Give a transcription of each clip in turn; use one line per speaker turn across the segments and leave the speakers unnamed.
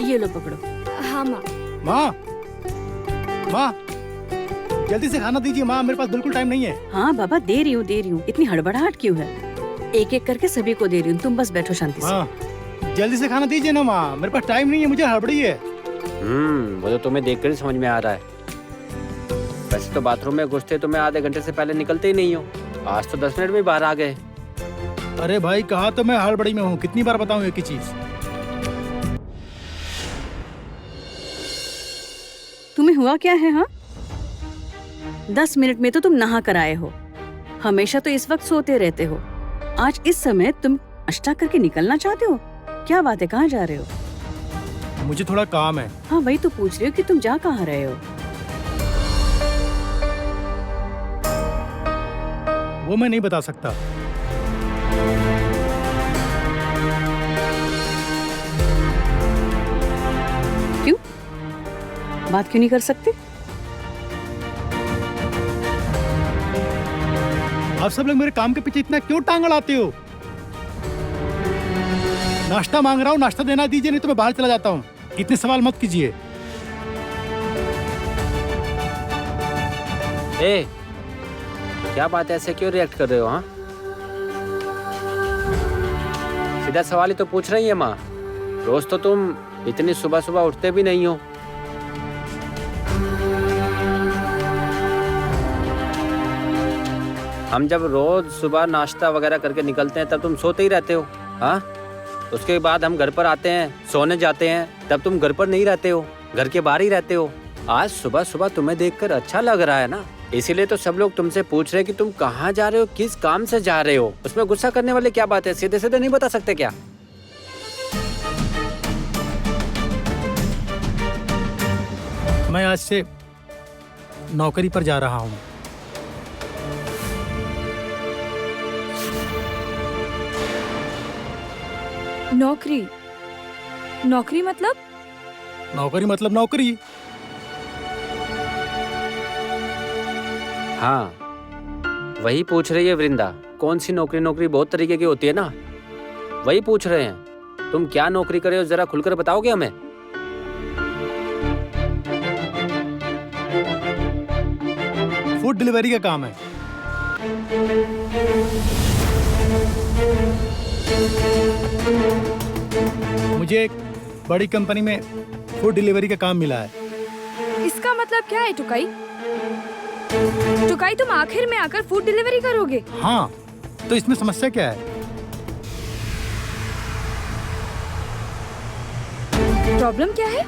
ये लो पकड़ो।
हाँ माँ।
माँ, माँ, जल्दी से खाना दीजिए माँ, मेरे पास बिल्कुल टाइम नहीं है।
हाँ बाबा, दे रही हूँ। इतनी हड़बड़ाहट क्यों है? एक एक करके सभी को दे रही हूँ, तुम बस बैठो शांति से।
माँ, जल्दी से खाना दीजिए ना माँ, मेरे पास टाइम नहीं है, मुझे हड़बड़ी है।
वो तो तुम्हें देखकर ही समझ में आ रहा है। वैसे तो बाथरूम में घुसते तुम्हें आधे घंटे से पहले निकलते ही नहीं हो, आज तो 10 मिनट में बाहर आ गए।
अरे भाई, कहा तो मैं हड़बड़ी में हूँ, कितनी बार बताऊँ एक ही चीज।
तुम्हें हुआ क्या है? हाँ, 10 मिनट में तो तुम नहा कर आए हो। हमेशा तो इस वक्त सोते रहते हो, आज इस समय तुम नाश्ता करके निकलना चाहते हो? क्या बात है, कहाँ जा रहे हो?
मुझे थोड़ा काम है।
हाँ वही तो पूछ रही हो कि तुम जा कहाँ रहे हो।
वो मैं नहीं बता सकता।
क्यों? बात क्यों नहीं कर सकते?
आप सब लोग मेरे काम के पीछे इतना क्यों टांग अड़ाते हो? नाश्ता मांग रहा हूँ, नाश्ता देना दीजिए, नहीं तो मैं बाहर चला जाता हूँ। इतने सवाल मत कीजिए।
ए, क्या बात है, ऐसे क्यों रिएक्ट कर रहे हो? हाँ, सीधा सवाल ही तो पूछ रही है माँ। रोज तो तुम इतनी सुबह सुबह उठते भी नहीं हो। हम जब रोज सुबह नाश्ता वगैरह करके निकलते हैं तब तुम सोते ही रहते हो। हाँ, उसके बाद हम घर पर आते हैं, सोने जाते हैं, तब तुम घर पर नहीं रहते हो, घर के बाहर ही रहते हो। आज सुबह सुबह तुम्हें देखकर अच्छा लग रहा है ना, इसीलिए तो सब लोग तुमसे पूछ रहे हैं कि तुम कहाँ जा रहे हो, किस काम से जा रहे हो। उसमें गुस्सा करने वाली क्या बात है? सीधे सीधे नहीं बता सकते क्या?
मैं आज से नौकरी पर जा रहा हूँ।
नौकरी? नौकरी मतलब?
नौकरी मतलब नौकरी।
हाँ, वही पूछ रही है वृंदा। कौन सी नौकरी? नौकरी बहुत तरीके की होती है ना, वही पूछ रहे हैं। तुम क्या नौकरी करे हो, जरा खुलकर बताओगे हमें?
फूड डिलीवरी का काम है। मुझे एक बड़ी कंपनी में फूड डिलीवरी का काम मिला है।
इसका मतलब क्या है टुकाई? टुकाई, तुम आखिर में आकर फूड डिलीवरी करोगे?
हाँ, तो इसमें समस्या क्या है?
प्रॉब्लम क्या है?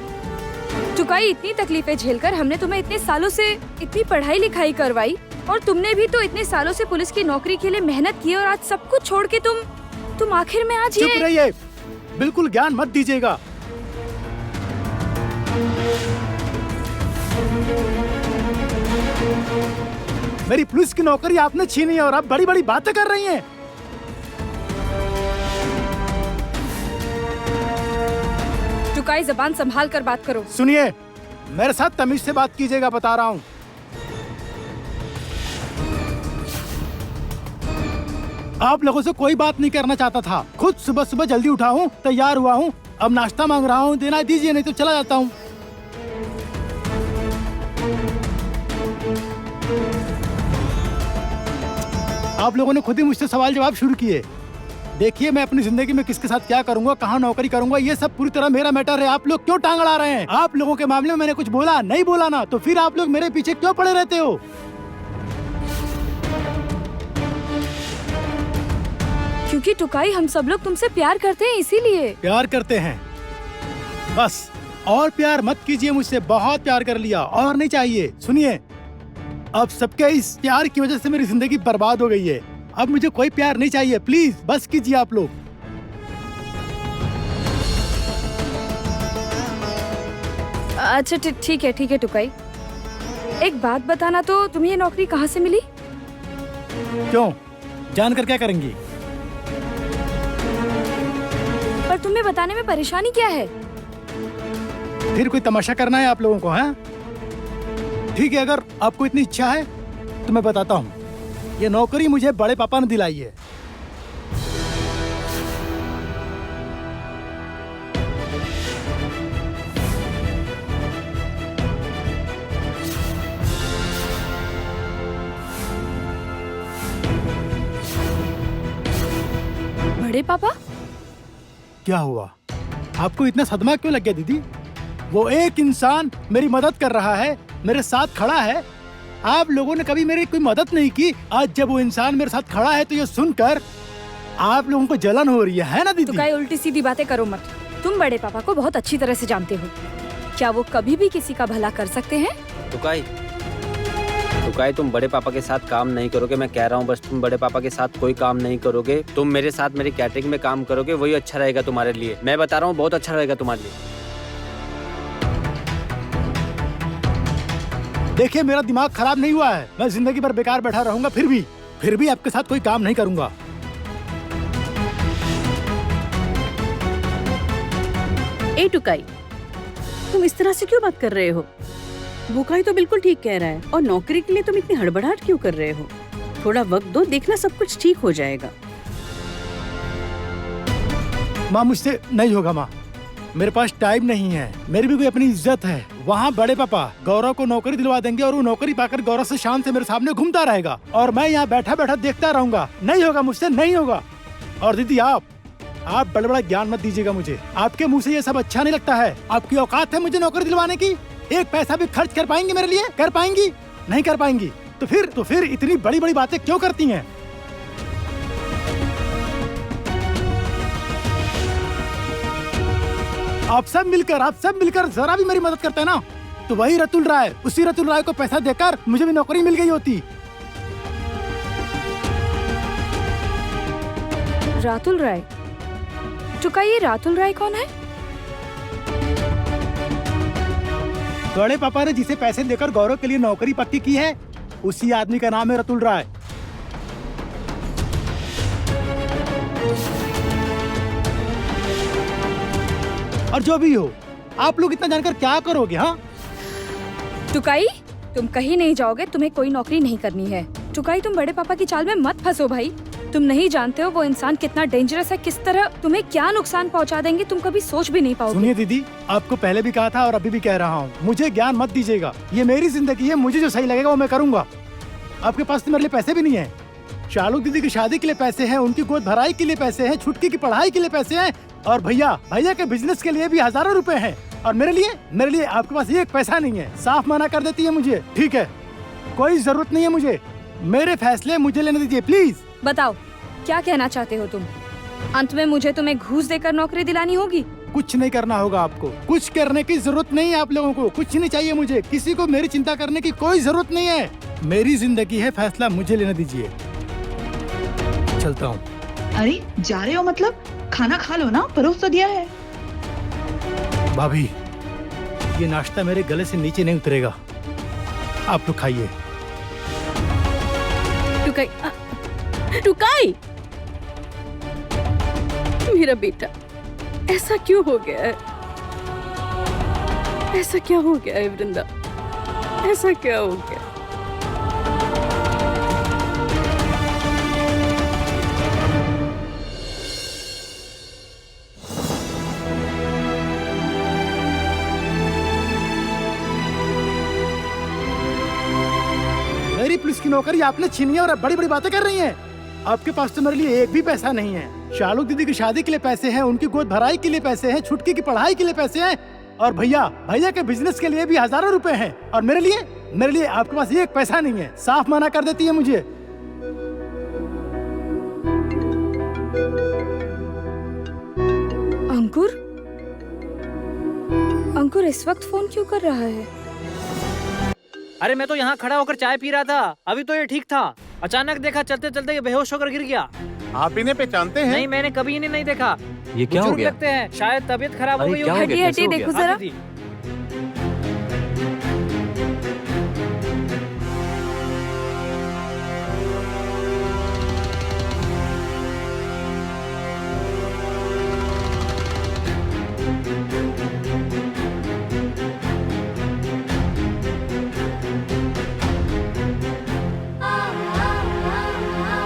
टुकाई, इतनी तकलीफें झेलकर हमने तुम्हें इतने सालों से इतनी पढ़ाई लिखाई करवाई, और तुमने भी तो इतने सालों से पुलिस की नौकरी के लिए मेहनत की, और आज सब कुछ छोड़ के तुम आखिर में आज
चुप रहिए, बिल्कुल ज्ञान मत दीजिएगा। मेरी पुलिस की नौकरी आपने छीनी है और आप बड़ी बड़ी बातें कर रही हैं।
टुकाई, जबान संभाल कर बात करो।
सुनिए, मेरे साथ तमीज से बात कीजिएगा, बता रहा हूँ। आप लोगों से कोई बात नहीं करना चाहता था, खुद सुबह सुबह जल्दी उठा हूँ, तैयार हुआ हूँ, अब नाश्ता मांग रहा हूँ, देना दीजिए नहीं तो चला जाता हूँ। आप लोगों ने खुद ही मुझसे सवाल जवाब शुरू किए। देखिए, मैं अपनी जिंदगी में किसके साथ क्या करूंगा, कहाँ नौकरी करूंगा, ये सब पूरी तरह मेरा मैटर है। आप लोग क्यों टांग अड़ा रहे हैं? आप लोगों के मामले में मैंने कुछ बोला नहीं बोला ना, तो फिर आप लोग मेरे पीछे क्यों पड़े रहते हो?
क्योंकि टुकाई, हम सब लोग तुमसे प्यार करते हैं, इसीलिए।
प्यार करते हैं बस, और प्यार मत कीजिए मुझसे, बहुत प्यार कर लिया और नहीं चाहिए। सुनिए, अब सबके इस प्यार की वजह से मेरी जिंदगी बर्बाद हो गई है, अब मुझे कोई प्यार नहीं चाहिए, प्लीज बस कीजिए आप लोग।
अच्छा ठीक है टुकाई, एक बात बताना, तो तुम्हें ये नौकरी कहाँ से मिली?
क्यों, जानकर क्या करेंगी?
पर तुम्हें बताने में परेशानी क्या है?
फिर कोई तमाशा करना है आप लोगों को? हैं? ठीक है, अगर आपको इतनी इच्छा है तो मैं बताता हूँ। ये नौकरी मुझे बड़े पापा ने दिलाई है।
बड़े पापा?
क्या हुआ? आपको इतना सदमा क्यों लग गया दीदी? वो एक इंसान मेरी मदद कर रहा है, मेरे साथ खड़ा है। आप लोगों ने कभी मेरी कोई मदद नहीं की। आज जब वो इंसान मेरे साथ खड़ा है तो ये सुनकर आप लोगों को जलन हो रही है ना दीदी?
तो काय उल्टी सीधी बातें करो मत। तुम बड़े पापा को बहुत अच्छी तरह से जानते हो। क्या वो कभी भी किसी का भला कर सकते हैं?
टुकाई, तुम बड़े पापा के साथ काम नहीं करोगे, मैं कह रहा हूँ। बस तुम बड़े पापा के साथ कोई काम नहीं करोगे। तुम मेरे साथ मेरी कैटरिंग में काम करोगे, वही अच्छा रहेगा तुम्हारे लिए। मैं बता रहा हूँ, बहुत अच्छा रहेगा तुम्हारे लिए।
देखिए, मेरा दिमाग खराब नहीं हुआ है। मैं जिंदगी भर बेकार बैठा रहूंगा, फिर भी आपके साथ कोई काम नहीं करूंगा।
ए टुकाई, तुम इस तरह से क्यों बात कर रहे हो? बुकाई तो बिल्कुल ठीक कह रहा है। और नौकरी के लिए तुम इतनी हड़बड़ाहट क्यों कर रहे हो? थोड़ा वक्त दो, देखना सब कुछ ठीक हो जाएगा।
माँ, मुझसे नहीं होगा माँ। मेरे पास टाइम नहीं है। मेरी भी कोई अपनी इज्जत है। वहाँ बड़े पापा गौरव को नौकरी दिलवा देंगे और वो नौकरी पाकर गौरव से शान से मेरे सामने घूमता रहेगा और मैं यहाँ बैठा बैठा देखता रहूंगा। नहीं होगा, मुझसे नहीं होगा। और दीदी, आप बड़ा बड़ा ज्ञान मत दीजिएगा मुझे। आपके मुंह से ये सब अच्छा नहीं लगता है। आपकी औकात है मुझे नौकरी दिलवाने की? एक पैसा भी खर्च कर पाएंगी मेरे लिए? कर पाएंगी? नहीं कर पाएंगी। तो फिर इतनी बड़ी बड़ी बातें क्यों करती हैं? आप सब मिलकर जरा भी मेरी मदद करते हैं ना, तो वही रतुल राय, उसी रतुल राय को पैसा देकर मुझे भी नौकरी मिल गई होती।
रातुल राय? टुकाई, ये रातुल राय कौन है?
बड़े पापा ने जिसे पैसे देकर गौरव के लिए नौकरी पक्की की है, उसी आदमी का नाम है रतुल राय। और जो भी हो, आप लोग इतना जानकर क्या करोगे? हाँ,
टुकाई, तुम कहीं नहीं जाओगे। तुम्हें कोई नौकरी नहीं करनी है। टुकाई, तुम बड़े पापा की चाल में मत फंसो भाई। तुम नहीं जानते हो वो इंसान कितना डेंजरस है, किस तरह तुम्हें क्या नुकसान पहुंचा देंगे, तुम कभी सोच भी नहीं पाओगे।
सुनिए दीदी, आपको पहले भी कहा था और अभी भी कह रहा हूँ, मुझे ज्ञान मत दीजिएगा। ये मेरी जिंदगी है, मुझे जो सही लगेगा वो मैं करूंगा। आपके पास तो मेरे लिए पैसे भी नहीं है। शालू दीदी की शादी के लिए पैसे हैं, उनकी गोद भराई के लिए पैसे हैं, छुटकी की पढ़ाई के लिए पैसे हैं, और भैया के बिजनेस के लिए भी हजारों रुपए हैं। और मेरे लिए आपके पास एक पैसा नहीं है। साफ मना कर देती है मुझे। ठीक है, कोई जरूरत नहीं है मुझे। मेरे फैसले मुझे लेने दीजिए प्लीज।
बताओ, क्या कहना चाहते हो तुम? अंत में मुझे तुम्हें घूस देकर नौकरी दिलानी होगी?
कुछ नहीं करना होगा आपको। कुछ करने की जरूरत नहीं है आप लोगों को। कुछ नहीं चाहिए मुझे। किसी को मेरी चिंता करने की कोई जरूरत नहीं है। मेरी जिंदगी है, फैसला मुझे लेने दीजिए। चलता हूँ।
अरे जा रहे हो? मतलब खाना खा लो ना, परोस तो दिया है।
भाभी, ये नाश्ता मेरे गले से नीचे नहीं उतरेगा। आप तो खाइए।
टुकाई, मेरा बेटा, ऐसा क्यों हो गया है? ऐसा क्या हो गया है वृंदा? ऐसा क्या हो गया?
मेरी पुलिस की नौकरी आपने छीनी है और अब बड़ी बड़ी बातें कर रही हैं। आपके पास तो मेरे लिए एक भी पैसा नहीं है। शालू दीदी की शादी के लिए पैसे हैं, उनकी गोद भराई के लिए पैसे हैं, छुटकी की पढ़ाई के लिए पैसे हैं, और भैया के बिजनेस के लिए भी हजारों रुपए हैं। और मेरे लिए आपके पास एक पैसा नहीं है। साफ मना कर देती है मुझे।
अंकुर इस वक्त फोन क्यों कर रहा है?
अरे मैं तो यहाँ खड़ा होकर चाय पी रहा था, अभी तो ये ठीक था। अचानक देखा चलते चलते ये बेहोश होकर गिर गया।
आप इन्हें पहचानते हैं?
नहीं, मैंने कभी इन्हें नहीं देखा।
ये क्या हो
बुजुर्ग
गया?
लगते हैं, शायद तबीयत खराब हो
अरे
गई
क्या हो
होगी।
गया?
हटिए
कैसे हो
देखो
गया?
जरा।
हाँ दीदी।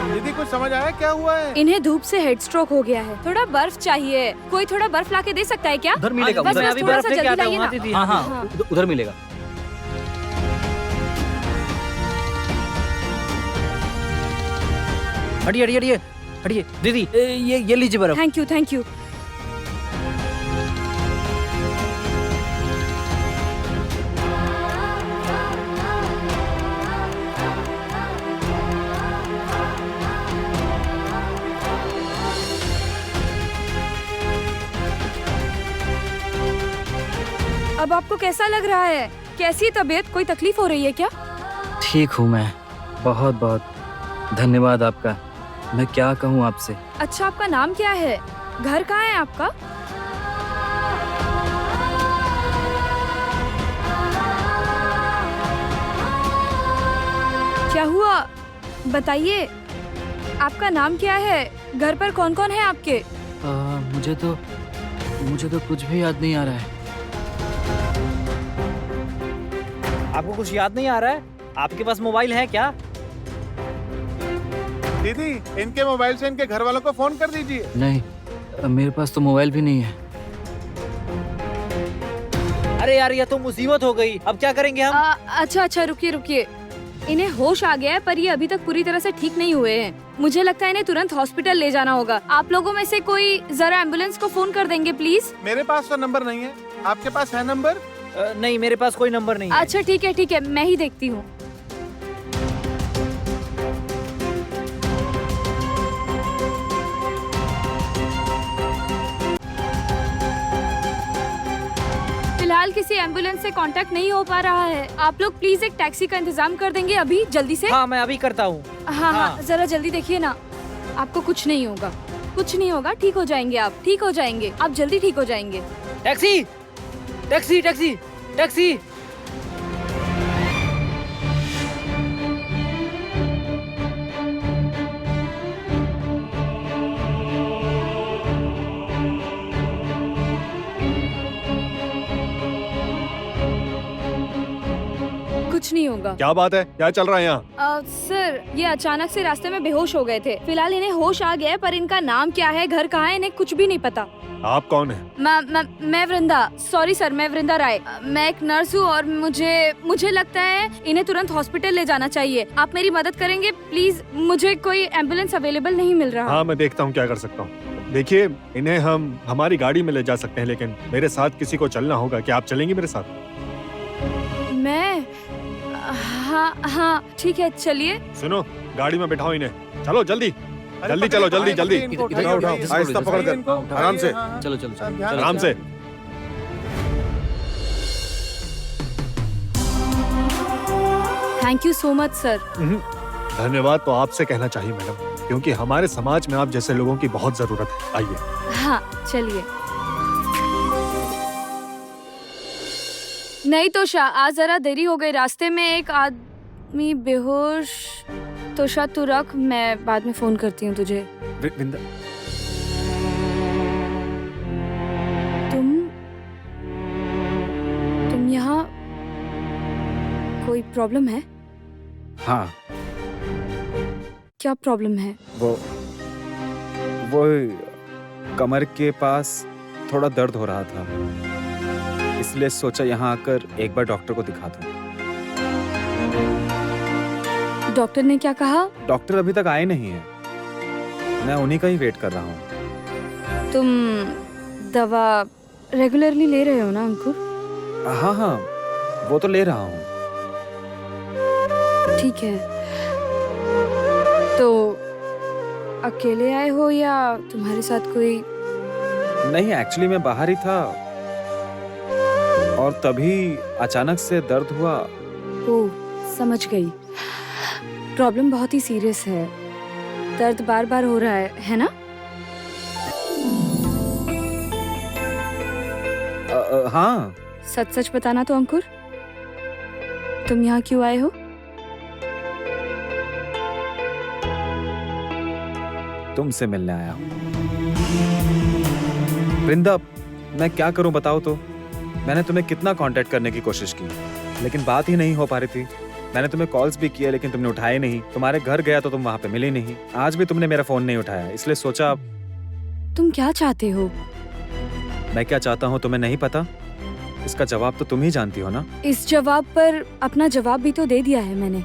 दीदी, कुछ समझ आया क्या हुआ है?
इन्हें धूप से हेड स्ट्रोक हो गया है। थोड़ा बर्फ चाहिए। कोई थोड़ा बर्फ लाके दे सकता है क्या?
उधर मिलेगा,
बस
उधर
बस
अभी
थोड़ा
बर्फ
सा
लेके
जल्दी
आता हूँ।
लाइए
हाँ
ना।
दीदी,
हाँ
हाँ।
हाँ, उधर मिलेगा।
हटिए हटिए हटिए हटिए दीदी, ये लीजिए बर्फ।
Thank you, thank you. अब आपको कैसा लग रहा है? कैसी तबीयत? कोई तकलीफ हो रही है क्या?
ठीक हूँ मैं, बहुत बहुत धन्यवाद आपका। मैं क्या कहूँ आपसे।
अच्छा, आपका नाम क्या है? घर कहाँ है आपका? क्या हुआ? बताइए, आपका नाम क्या है? घर पर कौन कौन है आपके?
मुझे तो कुछ भी याद नहीं आ रहा है।
आपको कुछ याद नहीं आ रहा है? आपके पास मोबाइल है क्या?
दीदी, इनके मोबाइल से इनके घर वालों को फोन कर दीजिए।
नहीं, मेरे पास तो मोबाइल भी नहीं है।
अरे यार, ये तो मुसीबत हो गई। अब क्या करेंगे हम?
अच्छा, रुकिए रुकिए। इन्हें होश आ गया है, पर ये अभी तक पूरी तरह से ठीक नहीं हुए हैं। मुझे लगता है इन्हें तुरंत हॉस्पिटल ले जाना होगा। आप लोगों में से कोई जरा एम्बुलेंस को फोन कर देंगे प्लीज।
मेरे पास तो नंबर नहीं है, आपके पास है नंबर?
नहीं, मेरे पास कोई नंबर नहीं है।
अच्छा ठीक है, मैं ही देखती हूँ। फिलहाल किसी एम्बुलेंस से कांटेक्ट नहीं हो पा रहा है। आप लोग प्लीज एक टैक्सी का इंतजाम कर देंगे अभी जल्दी से?
हाँ, मैं अभी करता हूँ।
हाँ, जरा जल्दी देखिए ना। आपको कुछ नहीं होगा, कुछ नहीं होगा। ठीक हो जाएंगे आप, ठीक हो जाएंगे आप, जल्दी ठीक हो जाएंगे।
Taxi, taxi, taxi, taxi.
कुछ नहीं होगा।
क्या बात है? क्या चल रहा है यहाँ?
सर, ये अचानक से रास्ते में बेहोश हो गए थे। फिलहाल इन्हें होश आ गया है, पर इनका नाम क्या है, घर कहाँ है, इन्हें कुछ भी नहीं पता।
आप कौन है?
मैं वृंदा। सॉरी सर, मैं वृंदा राय। मैं एक नर्स हूँ और मुझे लगता है इन्हें तुरंत हॉस्पिटल ले जाना चाहिए। आप मेरी मदद करेंगे प्लीज? मुझे कोई एम्बुलेंस अवेलेबल नहीं मिल रहा।
हाँ, मैं देखता हूँ क्या कर सकता हूँ। देखिए, इन्हें हम हमारी गाड़ी में ले जा सकते हैं, लेकिन मेरे साथ किसी को चलना होगा। क्या आप चलेंगी मेरे साथ?
मैं? हाँ, ठीक है, चलिए।
सुनो, गाड़ी में बिठाओ इन्हें। चलो जल्दी जल्दी, चलो जल्दी जल्दी।
उठाओ, आहिस्ता पकड़ कर, आराम से।
चलो।
आराम से।
Thank you so much sir.
धन्यवाद तो आपसे कहना चाहिए मैडम, क्योंकि हमारे समाज में आप जैसे लोगों की बहुत जरूरत है। आइए।
हाँ, चलिए। नहीं तोशा, आज जरा देरी हो गई। रास्ते में एक आदमी बेहोश। तोशा तू रख, मैं बाद में फोन करती हूँ तुझे।
विंदा,
तुम यहाँ? कोई प्रॉब्लम है?
हाँ,
क्या प्रॉब्लम है?
वो कमर के पास थोड़ा दर्द हो रहा था, इसलिए सोचा यहाँ आकर एक बार डॉक्टर को दिखा दूं।
डॉक्टर ने क्या कहा?
डॉक्टर अभी तक आए नहीं हैं। मैं उन्हीं का ही वेट कर रहा हूँ।
तुम दवा रेगुलरली ले रहे हो ना अंकुर?
हाँ, वो तो ले रहा हूँ।
ठीक है, तो अकेले आए हो या तुम्हारे साथ कोई?
नहीं, एक्चुअली मैं बाहर ही था और तभी अचानक से दर्द हुआ।
ओह, समझ गई। प्रॉब्लम बहुत ही सीरियस है। दर्द बार बार हो रहा है ना?
हाँ।
सच सच बताना तो अंकुर, तुम यहाँ क्यों आए हो?
तुमसे मिलने आया हूँ। वृंदा, मैं क्या करूं बताओ तो? मैंने तुम्हें कितना कांटेक्ट करने की कोशिश की, लेकिन बात ही नहीं हो पा रही थी। मैंने तुम्हें कॉल्स भी किए, लेकिन तुमने उठाए नहीं। तुम्हारे घर गया तो तुम वहां पे मिली नहीं। आज भी तुमने मेरा फोन नहीं उठाया, इसलिए सोचा।
तुम क्या चाहते हो?
मैं क्या चाहता हूँ तुम्हें नहीं पता? इसका जवाब तो तुम ही जानती हो ना।
इस जवाब पर अपना जवाब भी तो दे दिया है मैंने।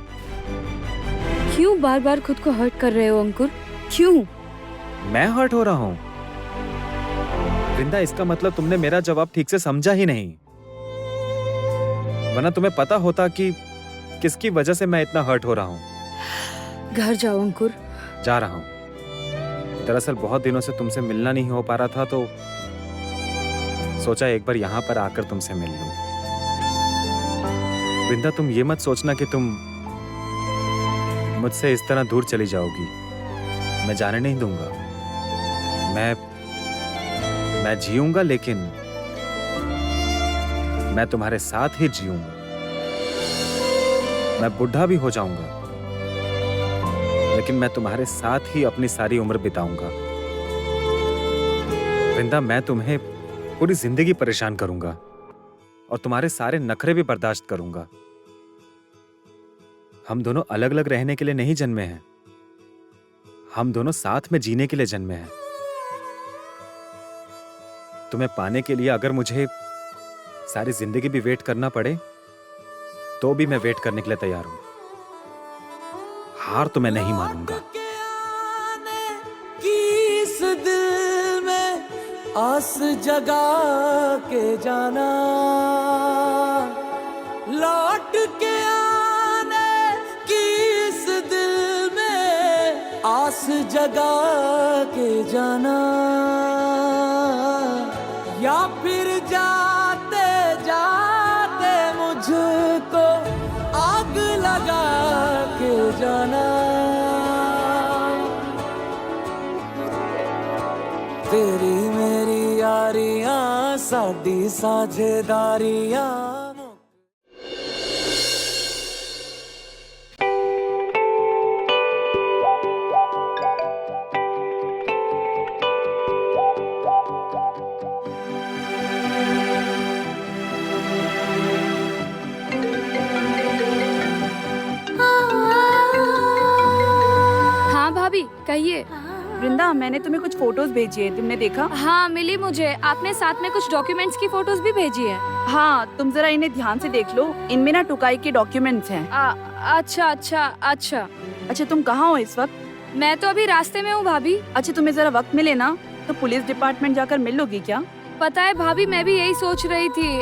क्यों बार बार खुद को हर्ट कर रहे हो अंकुर? क्यों?
मैं हर्ट हो रहा हूँ? वृंदा, इसका मतलब तुमने मेरा जवाब ठीक से समझा ही नहीं, वरना तुम्हें पता होता कि किसकी वजह से मैं इतना हर्ट हो रहा हूँ।
घर जाओ अंकुर।
जा रहा हूँ। दरअसल बहुत दिनों से तुमसे मिलना नहीं हो पा रहा था, तो सोचा एक बार यहाँ पर आकर तुमसे मिल लूं। वृंदा, तुम ये मत सोचना कि तुम मुझसे इस तरह दूर चली जाओगी। मैं जाने नहीं दूंगा। मैं जीऊंगा, लेकिन मैं तुम्हारे साथ ही जीऊंगा। मैं बुढ़ा भी हो जाऊंगा, लेकिन मैं तुम्हारे साथ ही अपनी सारी उम्र बिताऊंगा। वृंदा, मैं तुम्हें पूरी जिंदगी परेशान करूंगा और तुम्हारे सारे नखरे भी बर्दाश्त करूंगा। हम दोनों अलग अलग रहने के लिए नहीं जन्मे हैं, हम दोनों साथ में जीने के लिए जन्मे हैं। तुम्हें पाने के लिए अगर मुझे सारी जिंदगी भी वेट करना पड़े, तो भी मैं वेट करने के लिए तैयार हूं। हार तो मैं नहीं मानूंगा।
किस दिल में आस जगा के जाना, लौट के आने की इस दिल में आस जगा के जाना, या फिर जाते जाते मुझको आग लगा के जाना। तेरी मेरी यारियां, साडी साझेदारियां।
हाँ भाभी, कहिए।
वृंदा, मैंने तुम्हें कुछ फोटोज भेजी है, तुमने देखा?
हाँ मिली मुझे। आपने साथ में कुछ डॉक्यूमेंट्स की फोटोज भी भेजी है।
हाँ, तुम जरा इन्हें ध्यान से देख लो, इनमें ना टुकाई के डॉक्यूमेंट्स हैं।
अच्छा अच्छा अच्छा।
अच्छा, तुम कहाँ हो इस वक्त?
मैं तो अभी रास्ते में हूँ भाभी।
अच्छा, तुम्हें जरा वक्त मिले ना तो पुलिस डिपार्टमेंट जाकर मिल लोगी क्या?
पता है भाभी, मैं भी यही सोच रही थी।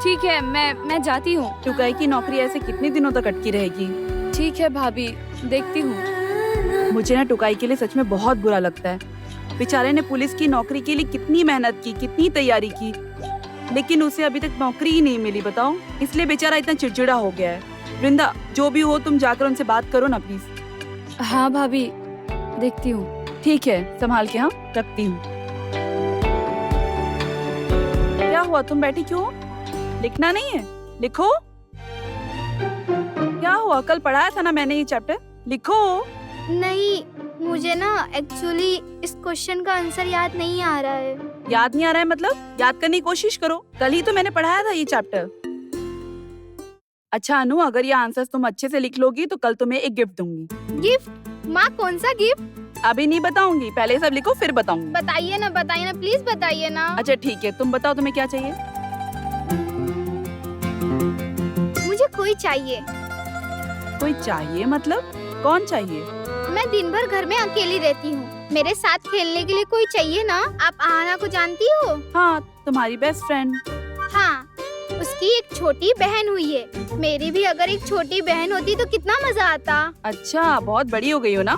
ठीक है, मैं जाती हूँ।
टुकाई की नौकरी ऐसे कितने दिनों तक अटकी रहेगी?
ठीक है भाभी, देखती हूँ।
मुझे ना टुकाई के लिए सच में बहुत बुरा लगता है। बेचारे ने पुलिस की नौकरी के लिए कितनी मेहनत की, कितनी तैयारी की, लेकिन उसे अभी तक नौकरी ही नहीं मिली, बताओ। इसलिए बेचारा इतना चिड़चिड़ा हो गया है। वृंदा, जो भी हो तुम जाकर उनसे बात करो ना प्लीज।
हाँ भाभी, देखती हूँ।
ठीक है, संभाल के। हाँ, रखती हूँ। क्या हुआ, तुम बैठी क्यों हो? लिखना नहीं है? लिखो। क्या हुआ, कल पढ़ाया था ना मैंने ये चैप्टर, लिखो।
नहीं, मुझे ना एक्चुअली इस क्वेश्चन का आंसर याद नहीं आ रहा है।
याद नहीं आ रहा है मतलब? याद करने की कोशिश करो, कल ही तो मैंने पढ़ाया था ये चैप्टर। अच्छा अनु, अगर ये आंसर्स तुम अच्छे से लिख लोगी तो कल तुम्हें एक गिफ्ट दूंगी।
गिफ्ट? माँ, कौन सा गिफ्ट?
अभी नहीं बताऊंगी, पहले सब लिखो फिर बताऊंगी।
बताइए ना, प्लीज बताइए ना।
अच्छा ठीक है, तुम बताओ तुम्हें क्या चाहिए?
मुझे कोई चाहिए।
कोई चाहिए मतलब? कौन चाहिए?
मैं दिन भर घर में अकेली रहती हूँ, मेरे साथ खेलने के लिए कोई चाहिए ना। आप आहाना को जानती हो?
हाँ, तुम्हारी बेस्ट फ्रेंड।
हाँ, उसकी एक छोटी बहन हुई है। मेरी भी अगर एक छोटी बहन होती तो कितना मजा आता।
अच्छा, बहुत बड़ी हो गई हो ना।